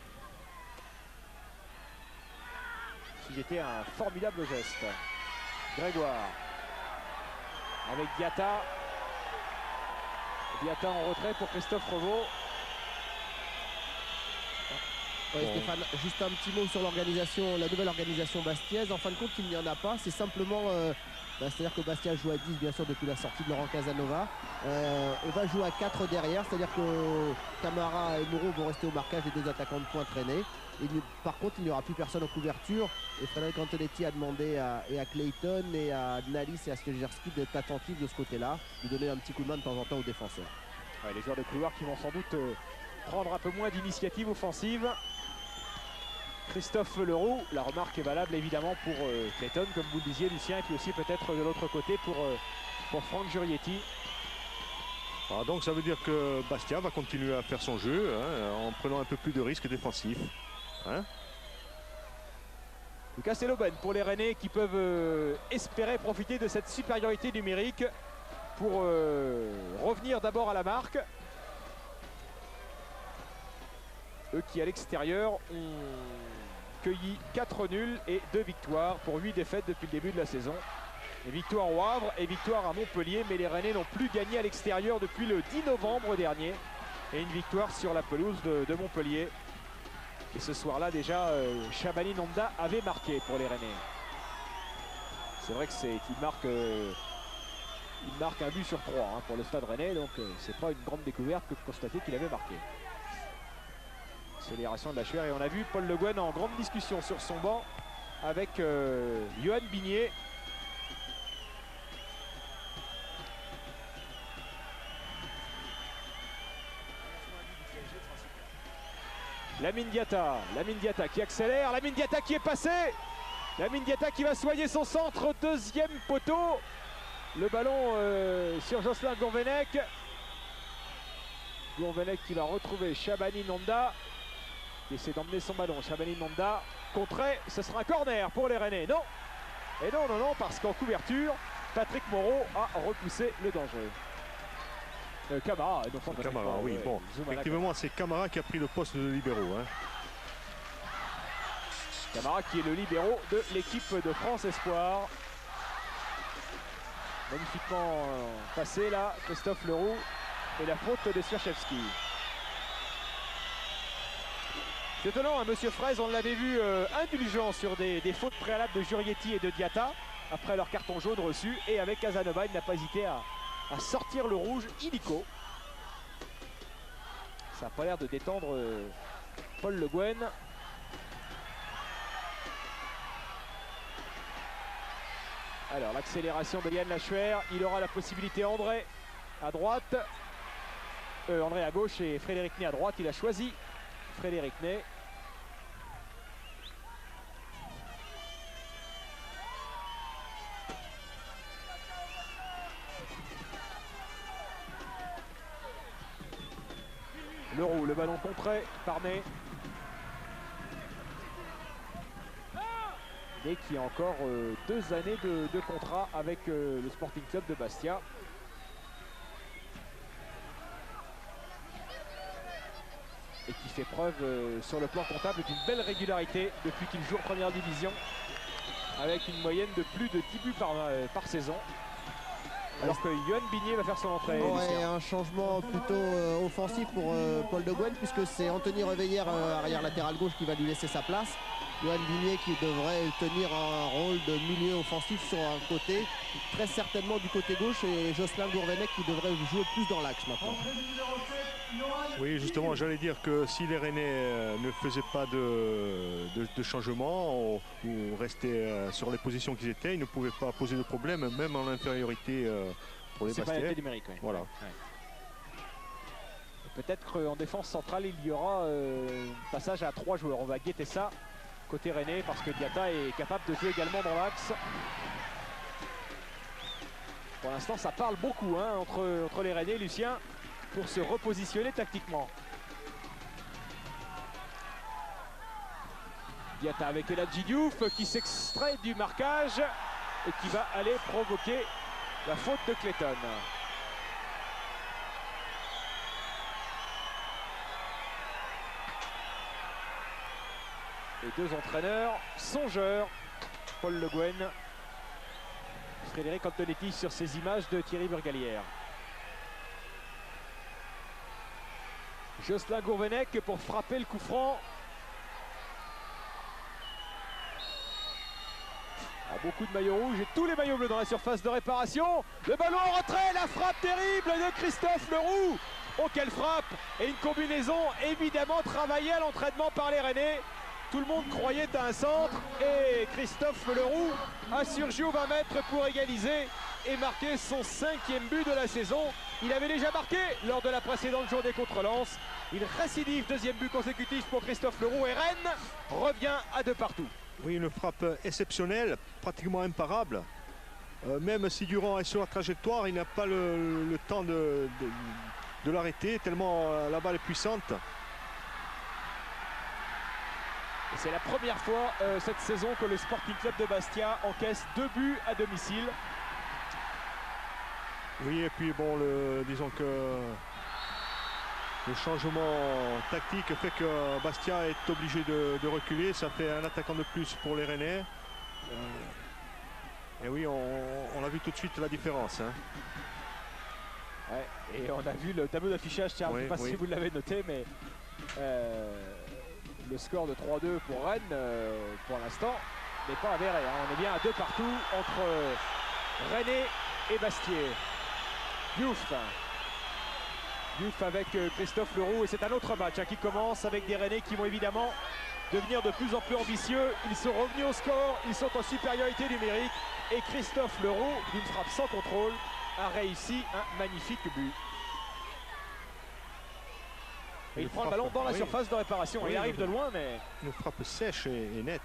C'était un formidable geste. Grégoire avec Diatta. Diatta en retrait pour Christophe Revaux. Ouais, Stéphane, juste un petit mot sur l'organisation, la nouvelle organisation bastiaise. En fin de compte, il n'y en a pas. C'est simplement, c'est-à-dire que Bastia joue à 10 bien sûr depuis la sortie de Laurent Casanova. On va jouer à 4 derrière, c'est-à-dire que Camara et Moreau vont rester au marquage, les deux attaquants de pointe rennais. Par contre, il n'y aura plus personne en couverture. Et Frédéric Antonetti a demandé à Clayton et à Nalis et à Stjegerski d'être attentifs de ce côté-là, de donner un petit coup de main de temps en temps aux défenseurs. Ouais, les joueurs de couloir qui vont sans doute prendre un peu moins d'initiative offensive. Christophe Leroux, la remarque est valable évidemment pour Clayton, comme vous le disiez Lucien, et puis aussi peut-être de l'autre côté pour Franck Jurietti. Ah, donc ça veut dire que Bastia va continuer à faire son jeu, hein, en prenant un peu plus de risques défensifs. Hein. Lucas, c'est l'aubaine pour les Rennais qui peuvent espérer profiter de cette supériorité numérique pour revenir d'abord à la marque. Eux qui à l'extérieur ont cueilli 4 nuls et 2 victoires pour 8 défaites depuis le début de la saison. Et victoire au Havre et victoire à Montpellier, mais les Rennais n'ont plus gagné à l'extérieur depuis le 10 novembre dernier. Et une victoire sur la pelouse de Montpellier. Et ce soir-là déjà, Shabani Nonda avait marqué pour les Rennais. C'est vrai qu'il marque un but sur 3 hein, pour le Stade Rennais, donc c'est pas une grande découverte que de constater qu'il avait marqué. Accélération de la Chuer et on a vu Paul Le Guen en grande discussion sur son banc avec Johan Bigné. Lamine Diatta qui accélère, Lamine Diatta qui est passé, Lamine Diatta qui va soigner son centre, deuxième poteau. Le ballon sur Jocelyn Gourvenec. Gourvenec qui va retrouver Shabani Nonda. Qui essaie d'emmener son ballon. Shabani Nonda contré, ce sera un corner pour les Rennais. Non. Et non, parce qu'en couverture, Patrick Moreau a repoussé le dangereux. Camara, donc Camara, oui, bon. Effectivement, c'est Camara qui a pris le poste de libéraux. Hein. Camara qui est le libéraux de l'équipe de France Espoir. Magnifiquement passé là, Christophe Leroux et la faute de Svirchevski. C'est étonnant, hein, Monsieur Fraisse, on l'avait vu indulgent sur des fautes préalables de Jurietti et de Diatta après leur carton jaune reçu. Et avec Casanova, il n'a pas hésité à sortir le rouge illico. Ça n'a pas l'air de détendre Paul Le Guen. Alors l'accélération de Yann Lachuer, il aura la possibilité André à droite, André à gauche et Frédéric Ney à droite. Il a choisi Frédéric Ney. Leroux, le ballon contré par Ney. Ney qui a encore 2 années de contrat avec le Sporting Club de Bastia. Et qui fait preuve sur le plan comptable d'une belle régularité depuis qu'il joue en première division, avec une moyenne de plus de 10 buts par saison. Alors que Yohan Bigné va faire son entrée. Ouais, un changement plutôt offensif pour Paul De Gouin, puisque c'est Anthony Reveillère, arrière latéral gauche, qui va lui laisser sa place. Yohan Bigné qui devrait tenir un rôle de milieu offensif sur un côté, très certainement du côté gauche, et Jocelyn Gourvenec qui devrait jouer plus dans l'axe maintenant. Oui, justement, j'allais dire que si les Rennais ne faisaient pas de changement ou restaient sur les positions qu'ils étaient, ils ne pouvaient pas poser de problème, même en infériorité pour les Bastiais. C'est pas numérique, oui. Voilà. Ouais. Peut-être qu'en défense centrale, il y aura un passage à 3 joueurs. On va guetter ça côté Rennais parce que Diatta est capable de jouer également dans l'axe. Pour l'instant, ça parle beaucoup hein, entre les Rennais, Lucien, pour se repositionner tactiquement. Diatta avec Eladji Diouf qui s'extrait du marquage et qui va aller provoquer la faute de Clayton. Les deux entraîneurs songeurs, Paul Le Guen, Frédéric Antonetti sur ces images de Thierry Burgalière. Jocelyn Gourvenec pour frapper le coup franc. Beaucoup de maillots rouges et tous les maillots bleus dans la surface de réparation. Le ballon en retrait, la frappe terrible de Christophe Leroux. Oh quelle frappe! Et une combinaison évidemment travaillée à l'entraînement par les Rennais. Tout le monde croyait à un centre et Christophe Leroux a surgi aux 20 mètres pour égaliser et marquer son 5e but de la saison. Il avait déjà marqué lors de la précédente journée contre Lens. Il récidive, 2e but consécutif pour Christophe Leroux et Rennes revient à 2 partout. Oui, une frappe exceptionnelle, pratiquement imparable. Même si Durand est sur la trajectoire, il n'a pas le temps de l'arrêter, tellement la balle est puissante. C'est la première fois cette saison que le Sporting Club de Bastia encaisse 2 buts à domicile. Oui, et puis bon, disons que le changement tactique fait que Bastia est obligé de reculer. Ça fait un attaquant de plus pour les Rennais. Et oui, on a vu tout de suite la différence. Hein. Ouais, et on a vu le tableau d'affichage, tiens, je ne sais pas si vous l'avez noté, mais le score de 3-2 pour Rennes, pour l'instant, n'est pas avéré. Hein. On est bien à 2 partout entre Rennais et Bastiais. Diouf avec Christophe Leroux, et c'est un autre match hein, qui commence avec des Rennais qui vont évidemment devenir de plus en plus ambitieux. Ils sont revenus au score, ils sont en supériorité numérique, et Christophe Leroux, d'une frappe sans contrôle, a réussi un magnifique but. Et il prend le ballon dans la surface de réparation. Oui, il arrive de loin, mais... Une frappe sèche et nette.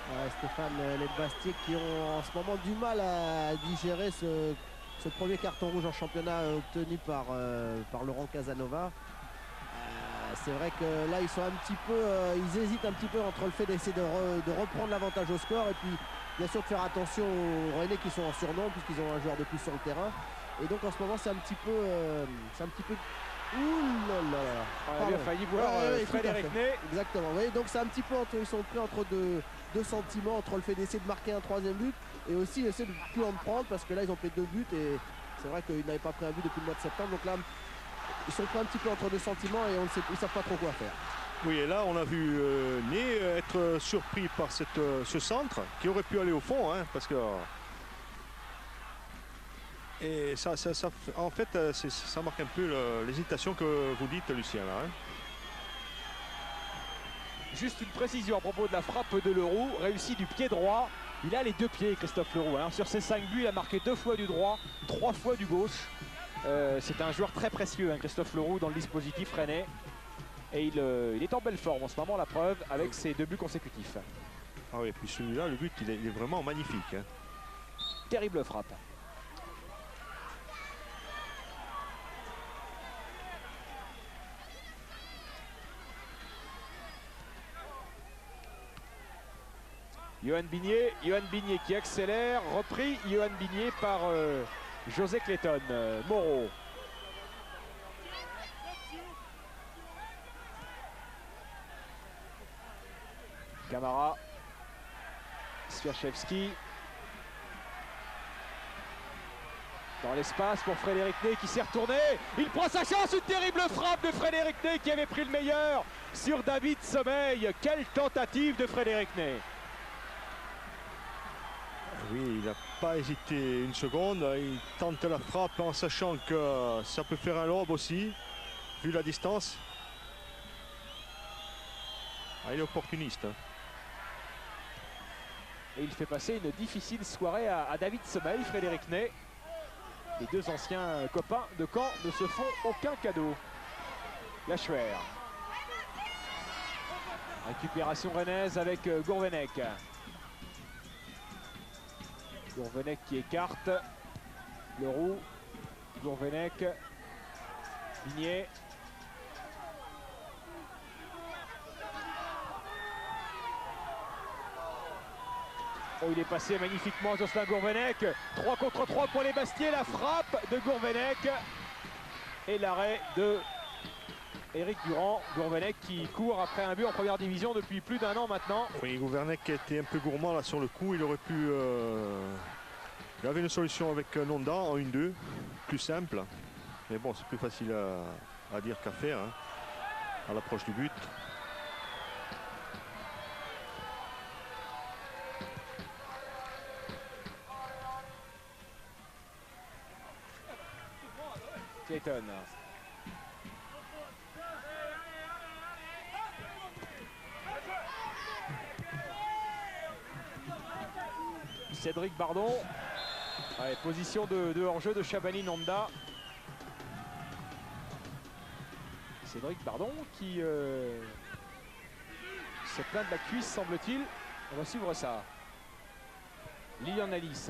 Ouais, Stéphane, les Bastiais qui ont en ce moment du mal à digérer ce premier carton rouge en championnat obtenu par Laurent Casanova. C'est vrai que là, ils sont un petit peu, ils hésitent un petit peu entre le fait d'essayer de reprendre l'avantage au score et puis bien sûr de faire attention aux Rennais qui sont en surnombre puisqu'ils ont un joueur de plus sur le terrain. Et donc en ce moment, c'est un petit peu, ouh là là. Il a failli voir Frédéric Ney. Exactement. Vous voyez, donc c'est un petit peu ils sont pris entre deux sentiments, entre le fait d'essayer de marquer un 3e but et aussi essayer de ne plus en prendre parce que là ils ont fait 2 buts et c'est vrai qu'ils n'avaient pas pris un but depuis le mois de septembre. Donc là, ils sont pris un petit peu entre 2 sentiments et ils ne savent pas trop quoi faire. Oui, et là on a vu Ney être surpris par ce centre qui aurait pu aller au fond, hein, parce que et ça en fait ça marque un peu l'hésitation que vous dites, Lucien là. Hein. Juste une précision à propos de la frappe de Leroux, réussie du pied droit. Il a les 2 pieds, Christophe Leroux. Hein. Sur ses 5 buts, il a marqué 2 fois du droit, 3 fois du gauche. C'est un joueur très précieux, hein, Christophe Leroux, dans le dispositif rennais. Et il est en belle forme en ce moment, la preuve, avec ses 2 buts consécutifs. Ah oui, et puis celui-là, le but, il est vraiment magnifique. Hein. Terrible frappe. Johan Bigné qui accélère, repris Johan Bigné par José Clayton. Moreau. Camara. Swiaczewski. Dans l'espace pour Frédéric Ney qui s'est retourné. Il prend sa chance, une terrible frappe de Frédéric Ney qui avait pris le meilleur sur David Sommeil. Quelle tentative de Frédéric Ney. Oui, il n'a pas hésité une seconde. Il tente la frappe en sachant que ça peut faire un lob aussi, vu la distance. Ah, il est opportuniste. Et il fait passer une difficile soirée à David Sommeil, Frédéric Ney. Les deux anciens copains de Caen ne se font aucun cadeau. Lachuer. Récupération rennaise avec Gourvenec. Gourvenec qui écarte. Leroux. Gourvenec. Bigné. Oh, il est passé magnifiquement, Jocelyn Gourvenec. 3 contre 3 pour les Bastiais. La frappe de Gourvenec. Et l'arrêt de Éric Durand. Gourvenec qui court après un but en première division depuis plus d'1 an maintenant. Oui, Gourvenec qui était un peu gourmand là sur le coup. Il aurait pu... Il avait une solution avec Nonda en 1-2. Plus simple. Mais bon, c'est plus facile à dire qu'à faire, hein, à l'approche du but. Clayton. Cédric Bardon. Ouais, position de hors-jeu de Shabani Nonda. Cédric Bardon qui se plaint de la cuisse, semble-t-il. On va suivre ça. Lilian Alice.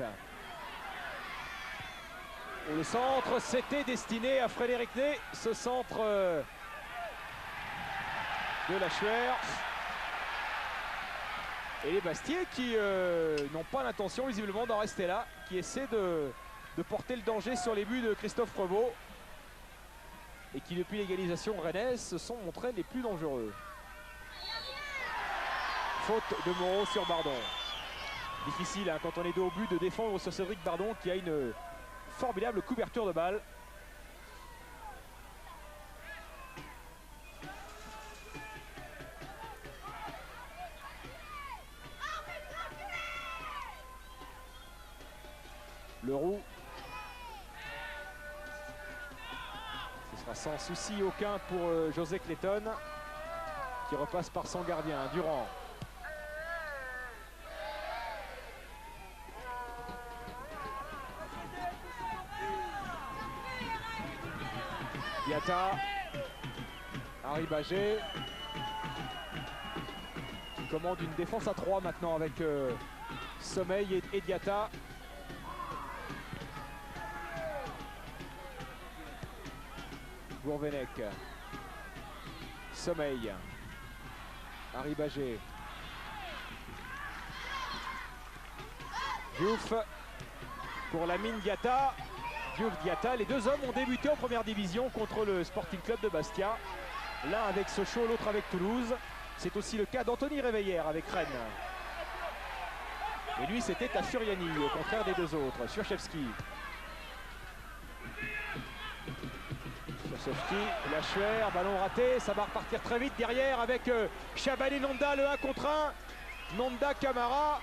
Le centre, c'était destiné à Frédéric Ney. Ce centre de Lachuer. Et les Bastiais qui n'ont pas l'intention visiblement d'en rester là, qui essaient de porter le danger sur les buts de Christophe Revaux. Et qui depuis l'égalisation rennaise se sont montrés les plus dangereux. Faute de Moreau sur Bardon. Difficile hein, quand on est dos au but de défendre sur Cédric Bardon qui a une formidable couverture de balle. Leroux. Ce sera sans souci aucun pour José Clayton qui repasse par son gardien, Durand. Diatta, Harry Bagé qui commande une défense à 3 maintenant avec Sommeil et Diatta. Gourvenec, Sommeil, Harry Bagé, Diouf pour Lamine Diatta. Diouf Diatta, les deux hommes ont débuté en première division contre le Sporting Club de Bastia. L'un avec Sochaux, l'autre avec Toulouse. C'est aussi le cas d'Anthony Réveillère avec Rennes. Et lui, c'était à Furiani, au contraire des deux autres. Swiaczewski. Lachuer, ballon raté, ça va repartir très vite derrière avec Shabani Nonda, le 1 contre 1. Nonda Camara.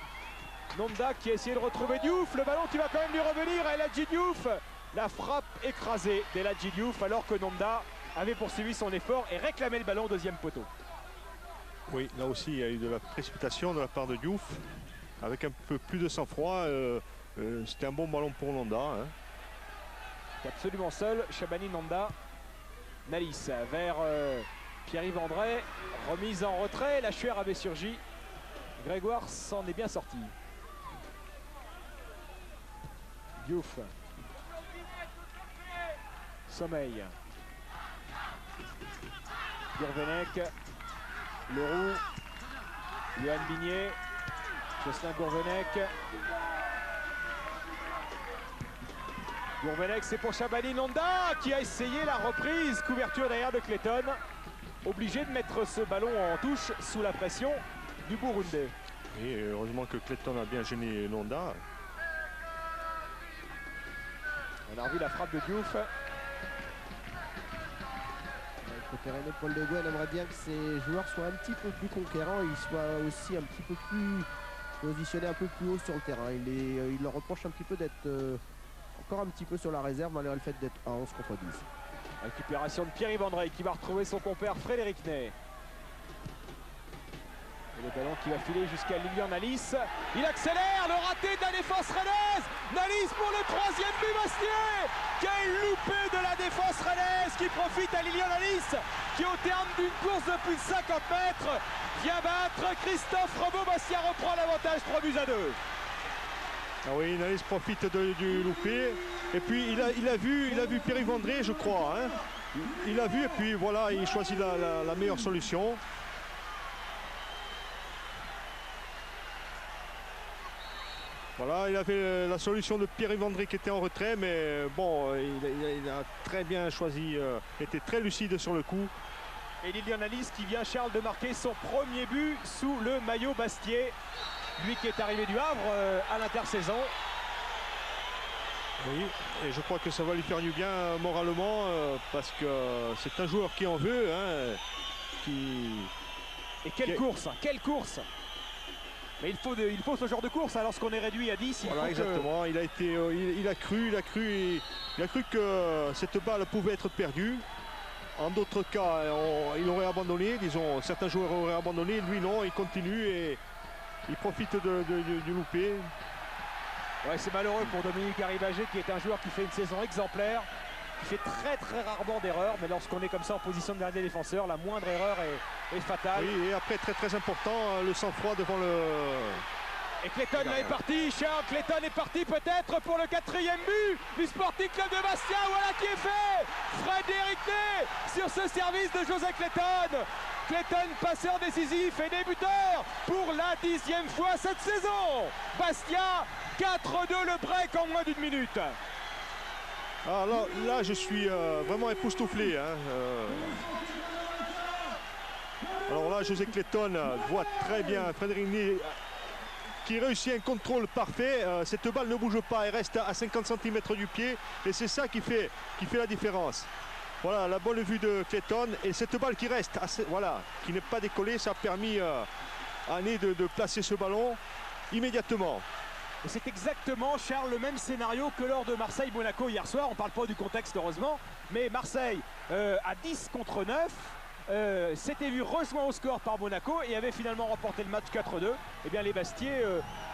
Nonda qui a essayé de retrouver Diouf, le ballon qui va quand même lui revenir à El Hadji Diouf. La frappe écrasée d'El Hadji Diouf alors que Nonda avait poursuivi son effort et réclamé le ballon au deuxième poteau. Oui, là aussi il y a eu de la précipitation de la part de Diouf. Avec un peu plus de sang-froid, c'était un bon ballon pour Nonda. Hein. Absolument seul, Shabani Nonda. Nalis vers Pierre-Yves André, remise en retrait, Lachuer avait surgi. Grégoire s'en est bien sorti. Diouf. Sommeil. Gourvenec. Leroux. Johan Bigné. Jocelyn Gourvenec. Gourvenec, c'est pour Chabani Nonda qui a essayé la reprise. Couverture derrière de Clayton. Obligé de mettre ce ballon en touche sous la pression du Burundais. Et heureusement que Clayton a bien gêné Nonda. On a revu la frappe de Diouf. Côté Rennais, Paul Le Guen aimerait bien que ses joueurs soient un petit peu plus conquérants et ils soient aussi un petit peu plus positionnés un peu plus haut sur le terrain. Il leur reproche un petit peu d'être encore un petit peu sur la réserve malgré le fait d'être à 11 contre 10. Récupération de Pierre-Yves André qui va retrouver son compère Frédéric Ney. Et le ballon qui va filer jusqu'à Lilian Nalis. Il accélère, le raté de la défense rennaise. Nalis pour le 3e but Bastiais. Quel loupé de la défense rennaise qui profite à Lilian Nalis qui au terme d'une course de plus de 50 mètres vient battre Christophe Robot. Bastia reprend l'avantage 3-2. Ah oui, Nalis profite du loupé. Et puis il a vu Pierre-Yves André, je crois. Hein. Il a vu et puis voilà, il choisit la meilleure solution. Voilà, il avait la solution de Pierre-Yves André qui était en retrait, mais bon, il a très bien choisi, était très lucide sur le coup. Et Lilian Nalis qui vient, Charles, de marquer son premier but sous le maillot Bastiais. Lui qui est arrivé du Havre à l'intersaison. Oui, et je crois que ça va lui faire du bien moralement parce que c'est un joueur qui en veut. Hein, Et quelle course, quelle course! Mais il faut ce genre de course hein, lorsqu'on est réduit à 10. Voilà, exactement. Il a cru que cette balle pouvait être perdue. En d'autres cas, il aurait abandonné. Disons, certains joueurs auraient abandonné. Lui, non, il continue et il profite du loupé. Ouais, c'est malheureux pour Dominique Arribagé qui est un joueur qui fait une saison exemplaire, qui fait très rarement d'erreurs, mais lorsqu'on est comme ça en position de dernier défenseur, la moindre erreur est fatale. Oui, et après très important, le sang-froid devant le... Et Clayton est parti, Charles, Clayton est parti peut-être pour le 4e but du Sporting Club de Bastia, voilà qui est fait. Frédéric Ney sur ce service de José Clayton. Clayton, passeur décisif et débuteur pour la 10e fois cette saison. Bastia, 4-2 le break en moins d'une minute. Alors là, je suis vraiment époustouflé. Hein, Alors là, José Clayton voit très bien Frédéric Ney qui réussit un contrôle parfait. Cette balle ne bouge pas, elle reste à 50 cm du pied et c'est ça qui fait la différence. Voilà la bonne vue de Clayton et cette balle qui reste, voilà, qui n'est pas décollée, ça a permis à Ney de placer ce ballon immédiatement. Et c'est exactement, Charles, le même scénario que lors de Marseille-Monaco hier soir. On ne parle pas du contexte heureusement, mais Marseille à 10 contre 9 s'était vu rejoint au score par Monaco et avait finalement remporté le match 4-2. Et bien les Bastiais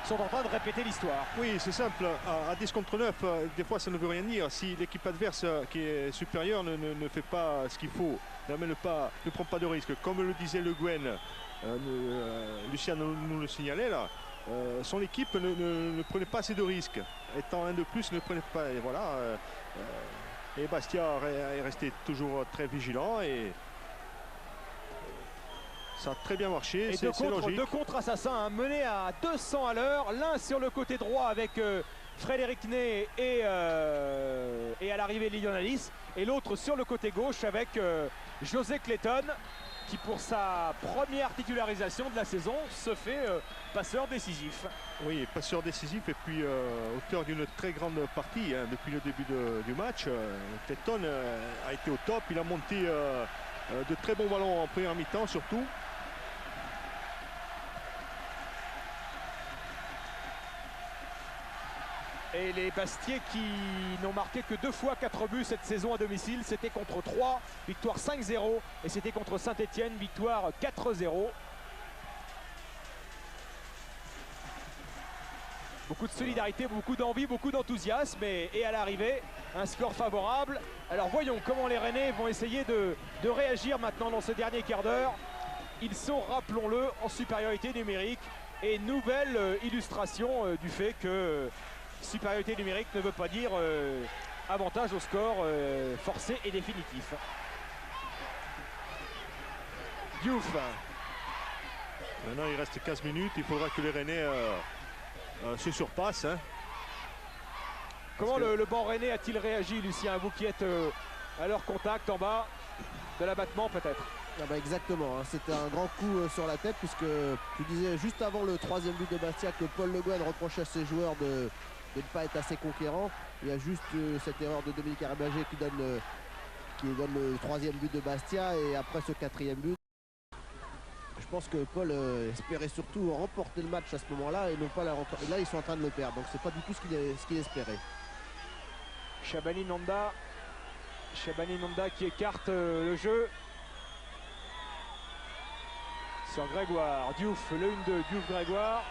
sont en train de répéter l'histoire. Oui, c'est simple, à 10 contre 9, des fois ça ne veut rien dire. Si l'équipe adverse qui est supérieure ne fait pas ce qu'il faut, ne prend pas de risque, comme le disait Le Guen, Lucien nous le signalait là, son équipe ne prenait pas assez de risques. Étant un de plus, ne prenait pas. Et voilà. Et Bastia est resté toujours très vigilant et ça a très bien marché. C'est logique. Deux contre-assassins menés à 200 à l'heure. L'un sur le côté droit avec Frédéric Ney et à l'arrivée Lilian Nalis. Et l'autre sur le côté gauche avec José Clayton, qui pour sa première titularisation de la saison se fait passeur décisif. Oui, passeur décisif et puis auteur d'une très grande partie hein, depuis le début du match. Clayton a été au top, il a monté de très bons ballons en première mi-temps surtout. Et les Bastiais qui n'ont marqué que 2 fois 4 buts cette saison à domicile, c'était contre 3, victoire 5-0, et c'était contre Saint-Etienne, victoire 4-0. Beaucoup de solidarité, beaucoup d'envie, beaucoup d'enthousiasme et à l'arrivée, un score favorable. Alors voyons comment les Rennais vont essayer de réagir maintenant dans ce dernier quart d'heure. Ils sont, rappelons-le, en supériorité numérique et nouvelle illustration du fait que supériorité numérique ne veut pas dire avantage au score forcé et définitif. Diouf. Maintenant il reste 15 minutes, il faudra que les Rennais se surpassent. Hein. Comment le banc rennais a-t-il réagi, Lucien, vous qui êtes à leur contact en bas de l'abattement peut-être? Ah bah exactement, hein. C'était un grand coup sur la tête puisque tu disais juste avant le troisième but de Bastia que Paul Le Guen reprochait à ses joueurs de ne pas être assez conquérants. Il y a juste cette erreur de Dominique Arabagé qui donne le troisième but de Bastia et après ce quatrième but. Je pense que Paul espérait surtout remporter le match à ce moment-là et non pas la remporter. Là ils sont en train de le perdre, donc c'est pas du tout ce qu'il espérait. Shabani Nanda qui écarte le jeu sur Grégoire. Diouf, le 1 de Diouf Grégoire.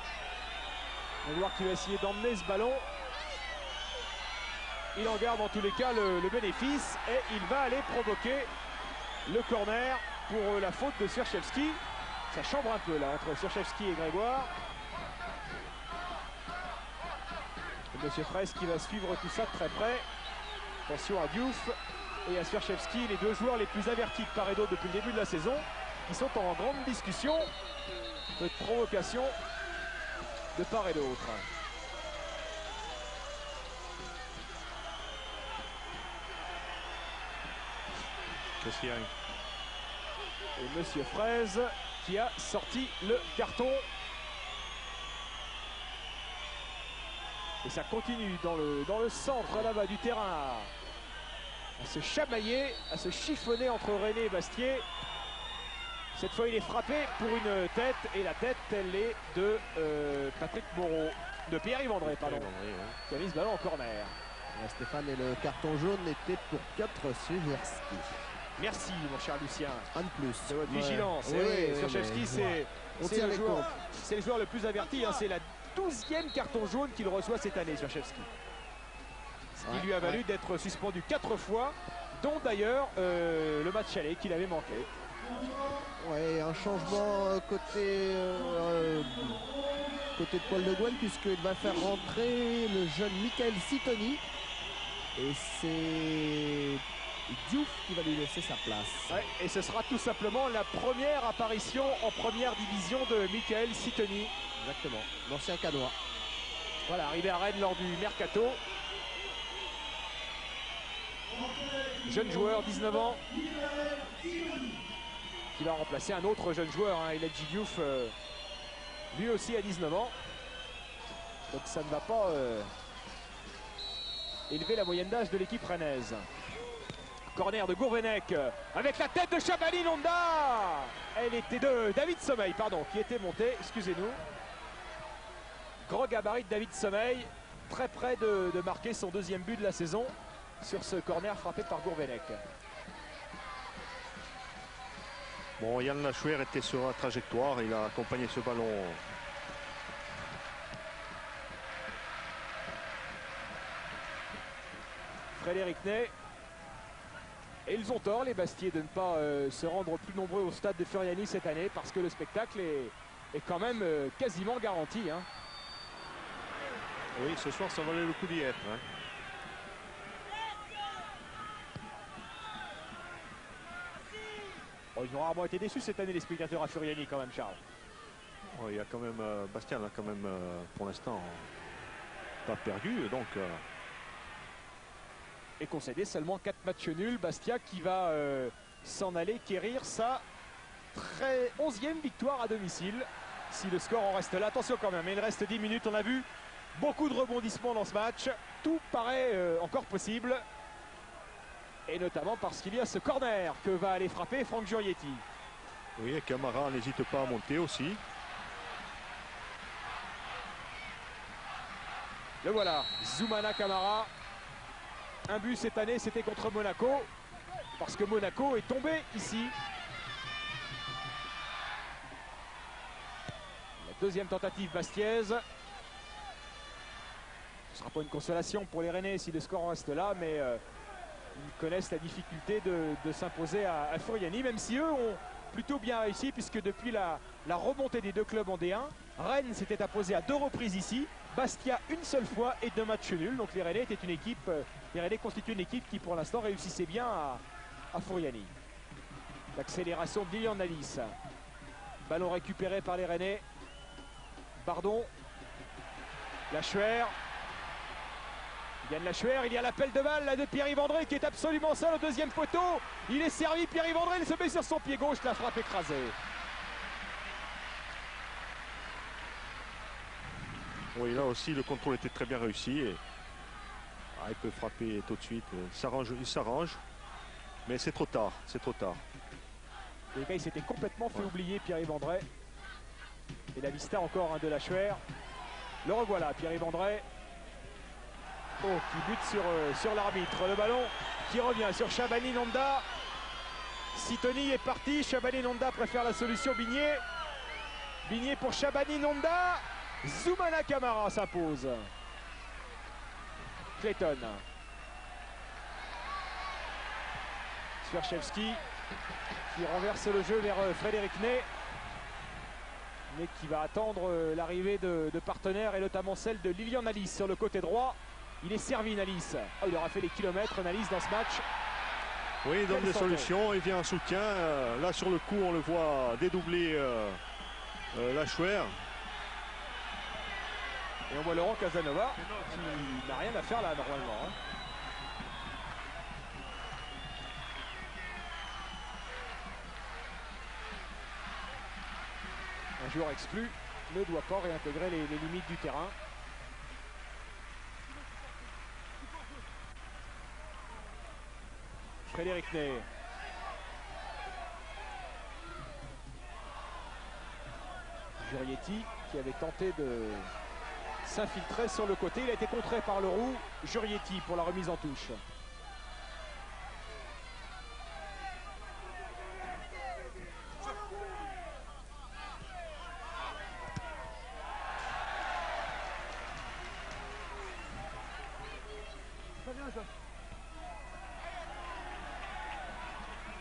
Grégoire qui va essayer d'emmener ce ballon. Il en garde en tous les cas le bénéfice et il va aller provoquer le corner pour la faute de Sierchevski. Ça chambre un peu là entre Sierchevski et Grégoire. Et Monsieur Fraisse qui va suivre tout ça de très près. Attention à Diouf et à Sierchevski, les deux joueurs les plus avertis de part et d'autre depuis le début de la saison. Ils sont en grande discussion de provocation de part et d'autre. Qu'est-ce qu'il y a? Et Monsieur Fraise qui a sorti le carton. Et ça continue dans le centre là-bas du terrain à se chamailler, à se chiffonner entre Rennais et Bastier. Cette fois il est frappé pour une tête et la tête elle est de Patrick Moreau, de Pierre-Yves André pardon, qui a mis ce ballon en corner. Stéphane, et le carton jaune était pour Piotr Sierchevski. Merci mon cher Lucien. Un de plus. De votre vigilance. Oui, Sierchevski c'est le joueur le plus averti, hein. C'est la 12e carton jaune qu'il reçoit cette année, Sierchevski. Ce qui lui a valu d'être suspendu 4 fois, dont d'ailleurs le match aller qu'il avait manqué. Ouais, un changement côté de Paul Le Guen puisqu'il va faire rentrer le jeune Michael Sitoni. Et c'est Diouf qui va lui laisser sa place. Ouais, et ce sera tout simplement la première apparition en première division de Michael Sitoni. Exactement, l'ancien Canois. Voilà, arrivé à Rennes lors du Mercato. Jeune joueur, 19 ans. Qui va remplacer un autre jeune joueur, hein, Eladji Diouf, lui aussi à 19 ans. Donc ça ne va pas élever la moyenne d'âge de l'équipe rennaise. Corner de Gourvenec avec la tête de Shabani Nanda. Elle était de David Sommeil, pardon, qui était monté, excusez-nous. Gros gabarit de David Sommeil, très près de marquer son deuxième but de la saison sur ce corner frappé par Gourvenec. Bon, Yann Lachouer était sur la trajectoire, il a accompagné ce ballon. Frédéric Ney. Et ils ont tort, les Bastiers, de ne pas se rendre plus nombreux au stade de Furiani cette année parce que le spectacle est quand même quasiment garanti. Hein. Oui, ce soir, ça valait le coup d'y être. Hein. Oh, ils ont rarement été déçus cette année, les spectateurs à Furiani quand même, Charles. Oh, il y a quand même Bastia là quand même pour l'instant pas perdu, donc et concédé seulement 4 matchs nuls. Bastia qui va s'en aller quérir sa 11e victoire à domicile. Si le score en reste là, attention quand même, il reste 10 minutes, on a vu beaucoup de rebondissements dans ce match. Tout paraît encore possible. Et notamment parce qu'il y a ce corner que va aller frapper Franck Giorietti. oui, et Camara n'hésite pas à monter aussi. Le voilà, Zoumana Camara. Un but cette année, c'était contre Monaco. Parce que Monaco est tombé ici. La deuxième tentative bastiaise. Ce ne sera pas une consolation pour les Rennais si le score reste là, mais ils connaissent la difficulté de s'imposer à Furiani, même si eux plutôt bien réussi puisque depuis la remontée des deux clubs en D1, Rennes s'était imposé à 2 reprises ici, Bastia une seule fois et 2 matchs nuls. Donc les Rennais étaient une équipe, les Rennais constituaient une équipe qui pour l'instant réussissait bien à Fouriani. L'accélération de Lilian Nalis. Ballon récupéré par les Rennais. Bardon. Lachuer. Yann Lachuer, il y a l'appel de balle là, de Pierre-Yves André qui est absolument seul au deuxième poteau. Il est servi, Pierre-Yves André, il se met sur son pied gauche, la frappe écrasée. Oui, là aussi, le contrôle était très bien réussi. Et... il peut frapper tout de suite. Il s'arrange. Mais c'est trop tard. C'est trop tard. Les gars, il s'était complètement fait oublier, Pierre-Yves André. Et la vista encore de Lachuer. Le revoilà, Pierre-Yves André. Oh, qui bute sur l'arbitre. Le ballon qui revient sur Chabani Nonda. Sitoni est parti. Chabani Nonda préfère la solution Bigné. Bigné pour Chabani Nonda. Zoumana Camara s'impose. Clayton. Swiarczewski qui renverse le jeu vers Frédéric Ney. Ney qui va attendre l'arrivée de partenaires et notamment celle de Lilian Nalis sur le côté droit. Il est servi Nalis. Oh, il aura fait les kilomètres Nalis dans ce match. Oui, il donne des solutions, il vient en soutien. Là sur le coup on le voit dédoubler Lachuer. Et on voit Laurent Casanova qui n'a rien à faire là normalement. Hein. Un joueur exclu ne doit pas réintégrer les limites du terrain. Frédéric Ney. Jurietti qui avait tenté de s'infiltrer sur le côté. Il a été contré par Leroux. Jurietti pour la remise en touche.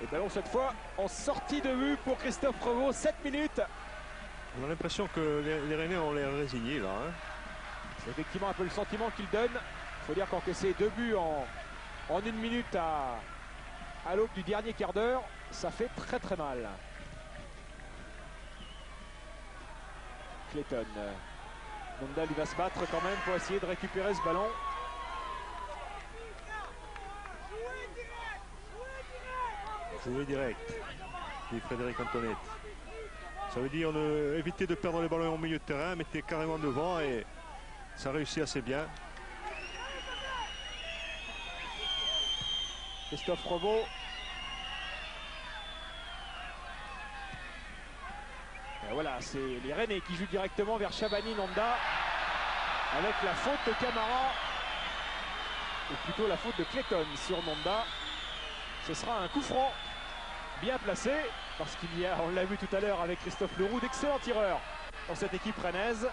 Et ballon cette fois en sortie de vue pour Christophe Revaux, 7 minutes. On a l'impression que les Rennais ont l'air résignés là. Hein. C'est effectivement un peu le sentiment qu'il donne. Il faut dire qu'encaisser 2 buts en 1 minute à l'aube du dernier quart d'heure, ça fait très très mal. Clayton. Nonda lui va se battre quand même pour essayer de récupérer ce ballon. Jouer direct, dit Frédéric Antoinette. Ça veut dire éviter de perdre les ballons au milieu de terrain, mettez carrément devant et ça réussit assez bien. Christophe Revaux. Et voilà, c'est les Rennais qui jouent directement vers Chabani Nonda avec la faute de Camara, ou plutôt la faute de Clayton sur Nonda. Ce sera un coup franc bien placé parce qu'il y a, on l'a vu tout à l'heure avec Christophe Leroux, d'excellents tireurs dans cette équipe rennaise.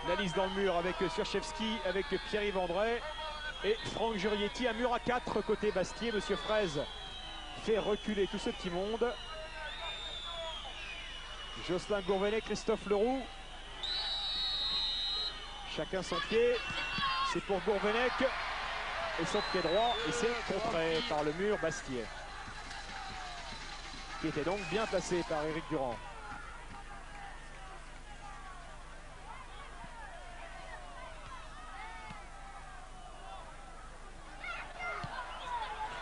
Nalis dans le mur avec Swiarczewski, avec Pierre-Yves André et Franck Jurietti. Un mur à 4 côté Bastier. Monsieur Fraise fait reculer tout ce petit monde. Jocelyn Gourvenec, Christophe Leroux. Chacun son pied. C'est pour Gourvenec et son pied droit. Et c'est contré par le mur Bastier, qui était donc bien placé par Éric Durand.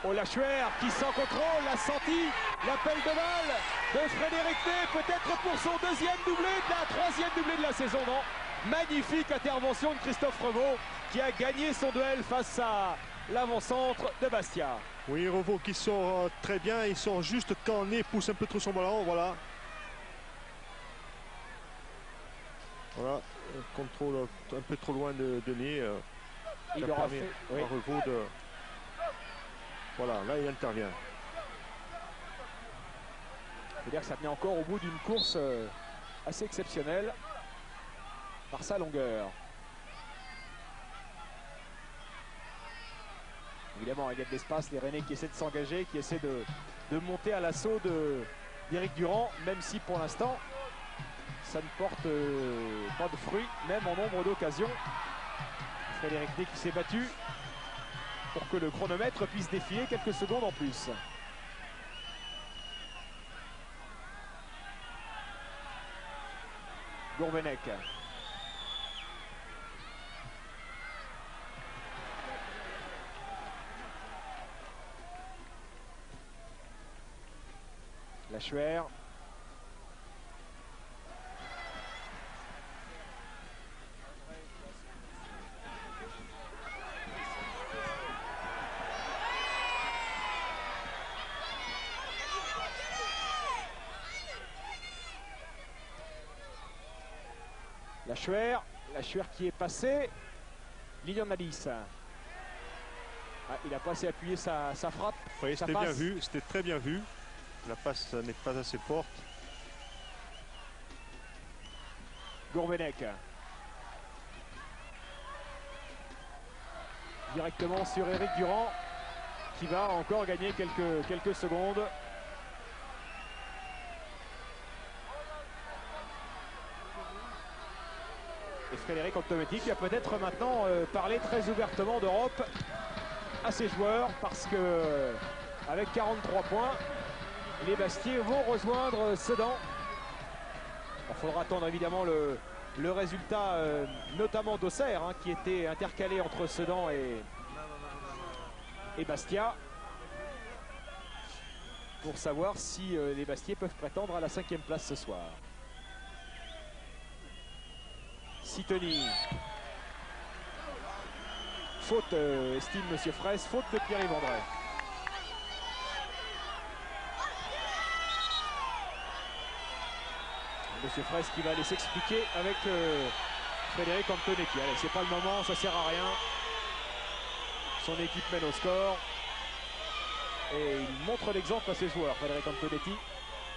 Oh, Lachuer qui sans contrôle l'a senti, l'appel de balle de Frédéric Ney, peut-être pour son deuxième doublé, la troisième doublé de la saison, non. Magnifique intervention de Christophe Revaux qui a gagné son duel face à l'avant-centre de Bastia. Oui, Revaux qui sort très bien, il sort juste quand Ney pousse un peu trop son ballon, voilà. Voilà, contrôle un peu trop loin de Ney. Il aura fait, oui. Revaux de... Voilà, là il intervient. Il faut dire que ça tenait encore au bout d'une course assez exceptionnel par sa longueur. Évidemment, il y a de l'espace, les Rennais qui essaient de s'engager, qui essaient de monter à l'assaut d'Éric Durand, même si pour l'instant, ça ne porte pas de fruits, même en nombre d'occasions. Frédéric Day qui s'est battu pour que le chronomètre puisse défiler quelques secondes en plus. Gourvenec. Lachuer. Lachuer qui est passé. Lilian Alice. Ah, il n'a pas assez appuyé sa frappe. Oui, c'était bien vu, c'était très bien vu. La passe n'est pas assez forte. Gourvenec. Directement sur Éric Durand qui va encore gagner quelques secondes. Et Frédéric Antonetti qui va peut-être maintenant parler très ouvertement d'Europe à ses joueurs parce que avec 43 points, les Bastiais vont rejoindre Sedan. Il faudra attendre évidemment le résultat, notamment d'Auxerre, hein, qui était intercalé entre Sedan et Bastia, pour savoir si les Bastiais peuvent prétendre à la 5e place ce soir. Sittoni. Faute, estime Monsieur Fraisse, faute de Pierre-Yves André. Monsieur Fraisse qui va aller s'expliquer avec Frédéric Antonetti. Allez, c'est pas le moment, ça sert à rien. Son équipe mène au score. Et il montre l'exemple à ses joueurs, Frédéric Antonetti,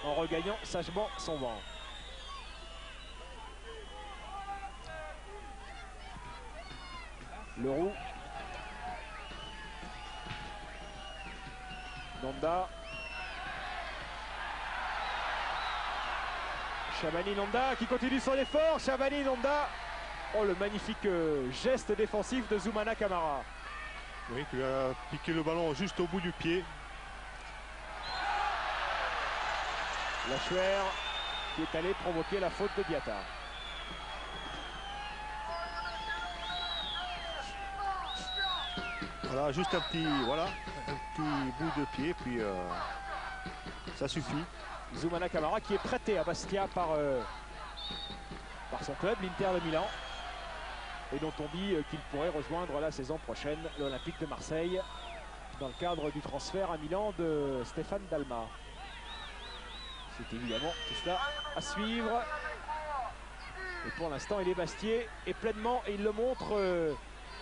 en regagnant sagement son banc. Leroux. Nanda. Chabani-Nanda qui continue son effort. Chabani-Nanda. Oh, le magnifique geste défensif de Zoumana Camara. Oui, qui a piqué le ballon juste au bout du pied. Lachuer qui est allé provoquer la faute de Diatta. Voilà, juste un petit bout de pied, puis ça suffit. Zoumana Camara qui est prêté à Bastia par son club, l'Inter de Milan, et dont on dit qu'il pourrait rejoindre la saison prochaine l'Olympique de Marseille dans le cadre du transfert à Milan de Stéphane Dalma. C'est évidemment tout cela à suivre. Et pour l'instant, il est Bastier et pleinement, et il le montre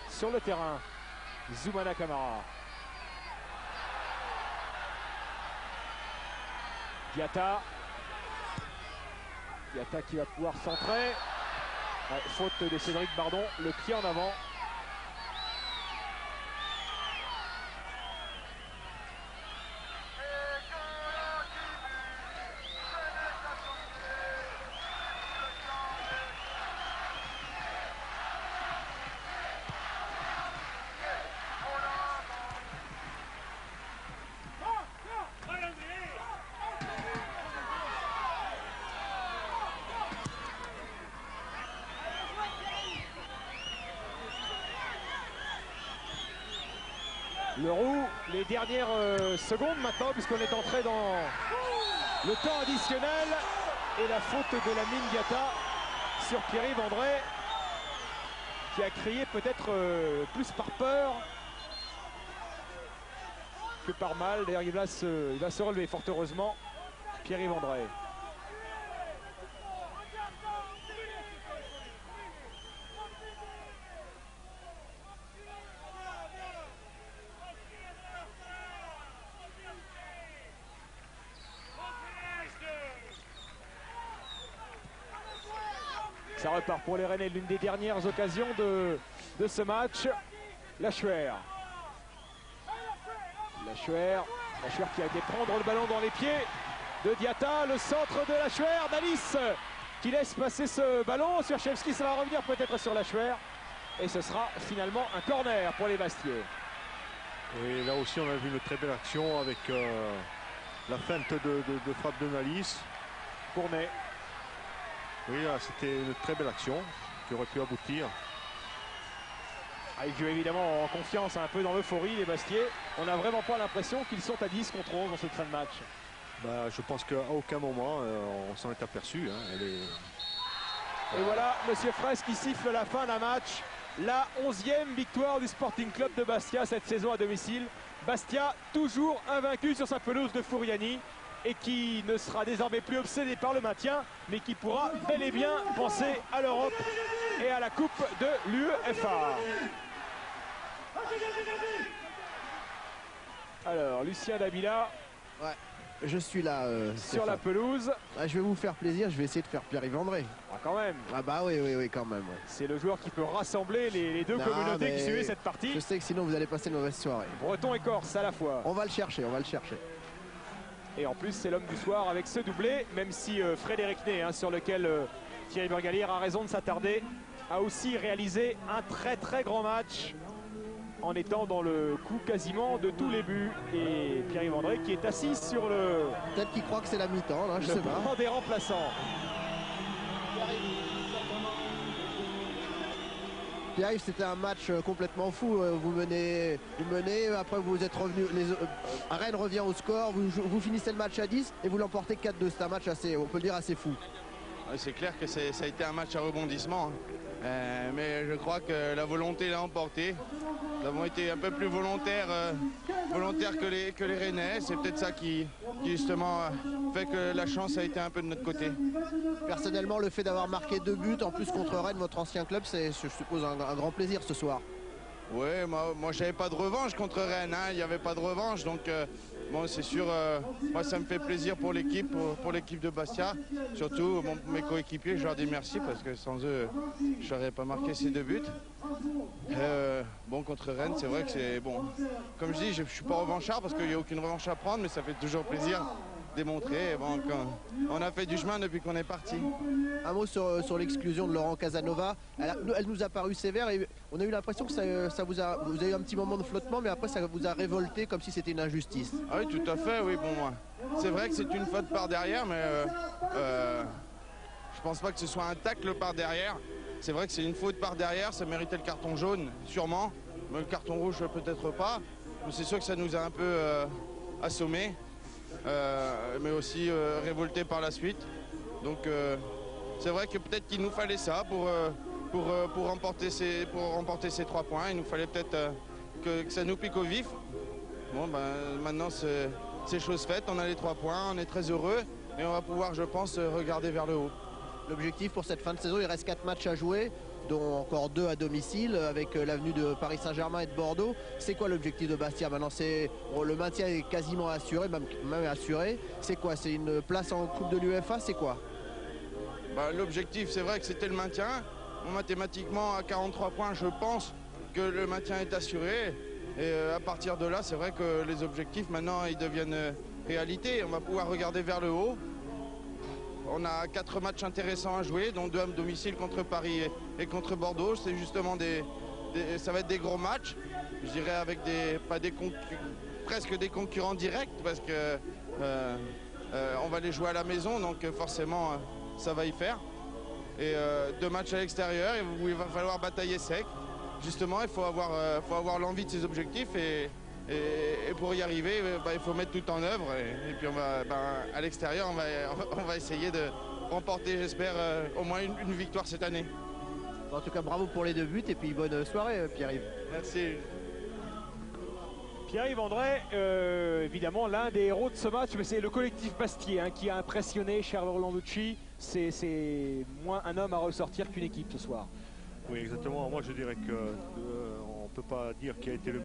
sur le terrain. Zoumana Camara. Diatta. Diatta qui va pouvoir centrer. Ouais, faute de Cédric Bardon, le pied en avant. Leroux, les dernières secondes maintenant, puisqu'on est entré dans le temps additionnel, et la faute de Lamine Diatta sur Pierre-Yves André, qui a crié peut-être plus par peur que par mal. D'ailleurs, il va se relever fort heureusement, Pierre-Yves André. Ça repart pour les Rennais, l'une des dernières occasions de ce match. Lachuer. Lachuer qui a été prendre le ballon dans les pieds de Diatta. Le centre de Lachuer, d'Alice qui laisse passer ce ballon. Sierchevski, ça va revenir peut-être sur Lachuer. Et ce sera finalement un corner pour les Bastiais. Et là aussi, on a vu une très belle action avec la feinte de frappe de Nalis. Cournet. Oui, là, c'était une très belle action qui aurait pu aboutir. Ils jouent évidemment en confiance, un peu dans l'euphorie, les Bastiais. On n'a vraiment pas l'impression qu'ils sont à 10 contre 11 dans cette fin de match. Bah, je pense qu'à aucun moment on s'en est aperçu. Hein. Et voilà, Monsieur Fraisse qui siffle la fin d'un match. La 11e victoire du Sporting Club de Bastia cette saison à domicile. Bastia toujours invaincu sur sa pelouse de Fouriani et qui ne sera désormais plus obsédé par le maintien, mais qui pourra bel et bien penser à l'Europe et à la Coupe de l'UEFA. Alors, Lucien Dabila. Ouais, je suis là. Sur la pelouse. Ah, je vais vous faire plaisir, je vais essayer de faire Pierre-Yves André. Ah, quand même. Ah bah oui, quand même. Ouais. C'est le joueur qui peut rassembler les deux communautés qui suivaient cette partie. Je sais que sinon vous allez passer une mauvaise soirée. Breton et Corse à la fois. On va le chercher, on va le chercher. Et en plus, c'est l'homme du soir avec ce doublé, même si Frédéric Ney, sur lequel Thierry Bergalière a raison de s'attarder, a aussi réalisé un très grand match en étant dans le coup quasiment de tous les buts. Et Pierre-Yves André qui est assis sur le... Peut-être qu'il croit que c'est la mi-temps, là, je sais pas. Banc des remplaçants. Pierre-Yves, c'était un match complètement fou. Vous menez, après vous êtes revenu. Rennes revient au score, vous finissez le match à 10 et vous l'emportez 4-2. C'est un match assez, on peut le dire, assez fou. C'est clair que ça a été un match à rebondissement. Mais je crois que la volonté l'a emporté. Nous avons été un peu plus volontaires que les Rennais. C'est peut-être ça qui justement fait que la chance a été un peu de notre côté. Personnellement, le fait d'avoir marqué 2 buts en plus contre Rennes, votre ancien club, c'est, je suppose, un grand plaisir ce soir. Oui, moi j'avais pas de revanche contre Rennes. Il n'y avait pas de revanche. Donc bon, c'est sûr, moi ça me fait plaisir pour l'équipe, pour l'équipe de Bastia. Surtout mes coéquipiers, je leur dis merci parce que sans eux, je n'aurais pas marqué ces 2 buts. Bon, contre Rennes, c'est vrai que c'est bon. Comme je dis, je ne suis pas revanchard parce qu'il n'y a aucune revanche à prendre, mais ça fait toujours plaisir de démontrer. Bon, on a fait du chemin depuis qu'on est parti. Un mot sur l'exclusion de Laurent Casanova. Elle nous a paru sévère et on a eu l'impression que vous avez eu un petit moment de flottement, mais après ça vous a révolté comme si c'était une injustice. Ah oui, tout à fait, oui. Bon, c'est vrai que c'est une faute par derrière, mais je pense pas que ce soit un tacle par derrière. C'est vrai que c'est une faute par derrière, ça méritait le carton jaune, sûrement. Mais le carton rouge, peut-être pas. Mais c'est sûr que ça nous a un peu assommés, mais aussi révoltés par la suite. Donc c'est vrai que peut-être qu'il nous fallait ça pour remporter ces 3 points. Il nous fallait peut-être que ça nous pique au vif. Bon, maintenant c'est chose faite, on a les 3 points, on est très heureux et on va pouvoir, je pense, regarder vers le haut. L'objectif pour cette fin de saison, il reste 4 matchs à jouer, dont encore 2 à domicile avec l'avenue de Paris Saint-Germain et de Bordeaux. C'est quoi l'objectif de Bastia maintenant? Le maintien est quasiment assuré, même assuré. C'est quoi? C'est une place en Coupe de l'UEFA? C'est quoi? L'objectif, c'est vrai que c'était le maintien. Bon, mathématiquement, à 43 points, je pense que le maintien est assuré. Et à partir de là, c'est vrai que les objectifs, maintenant, ils deviennent réalité. On va pouvoir regarder vers le haut. On a 4 matchs intéressants à jouer, dont 2 à domicile contre Paris et contre Bordeaux. C'est justement ça va être des gros matchs. Je dirais avec presque des concurrents directs parce que on va les jouer à la maison, donc forcément ça va y faire. Et 2 matchs à l'extérieur où il va falloir batailler sec. Justement, il faut avoir l'envie de ses objectifs et pour y arriver, il faut mettre tout en œuvre. Et puis à l'extérieur, on va essayer de remporter, j'espère, au moins une victoire cette année. En tout cas, bravo pour les 2 buts et puis bonne soirée, Pierre-Yves. Merci. Pierre-Yves André, évidemment l'un des héros de ce match, mais c'est le collectif Bastier qui a impressionné Charles Orlanducci. C'est moins un homme à ressortir qu'une équipe ce soir. Oui, exactement. Moi, je dirais qu'on ne peut pas dire qui a été le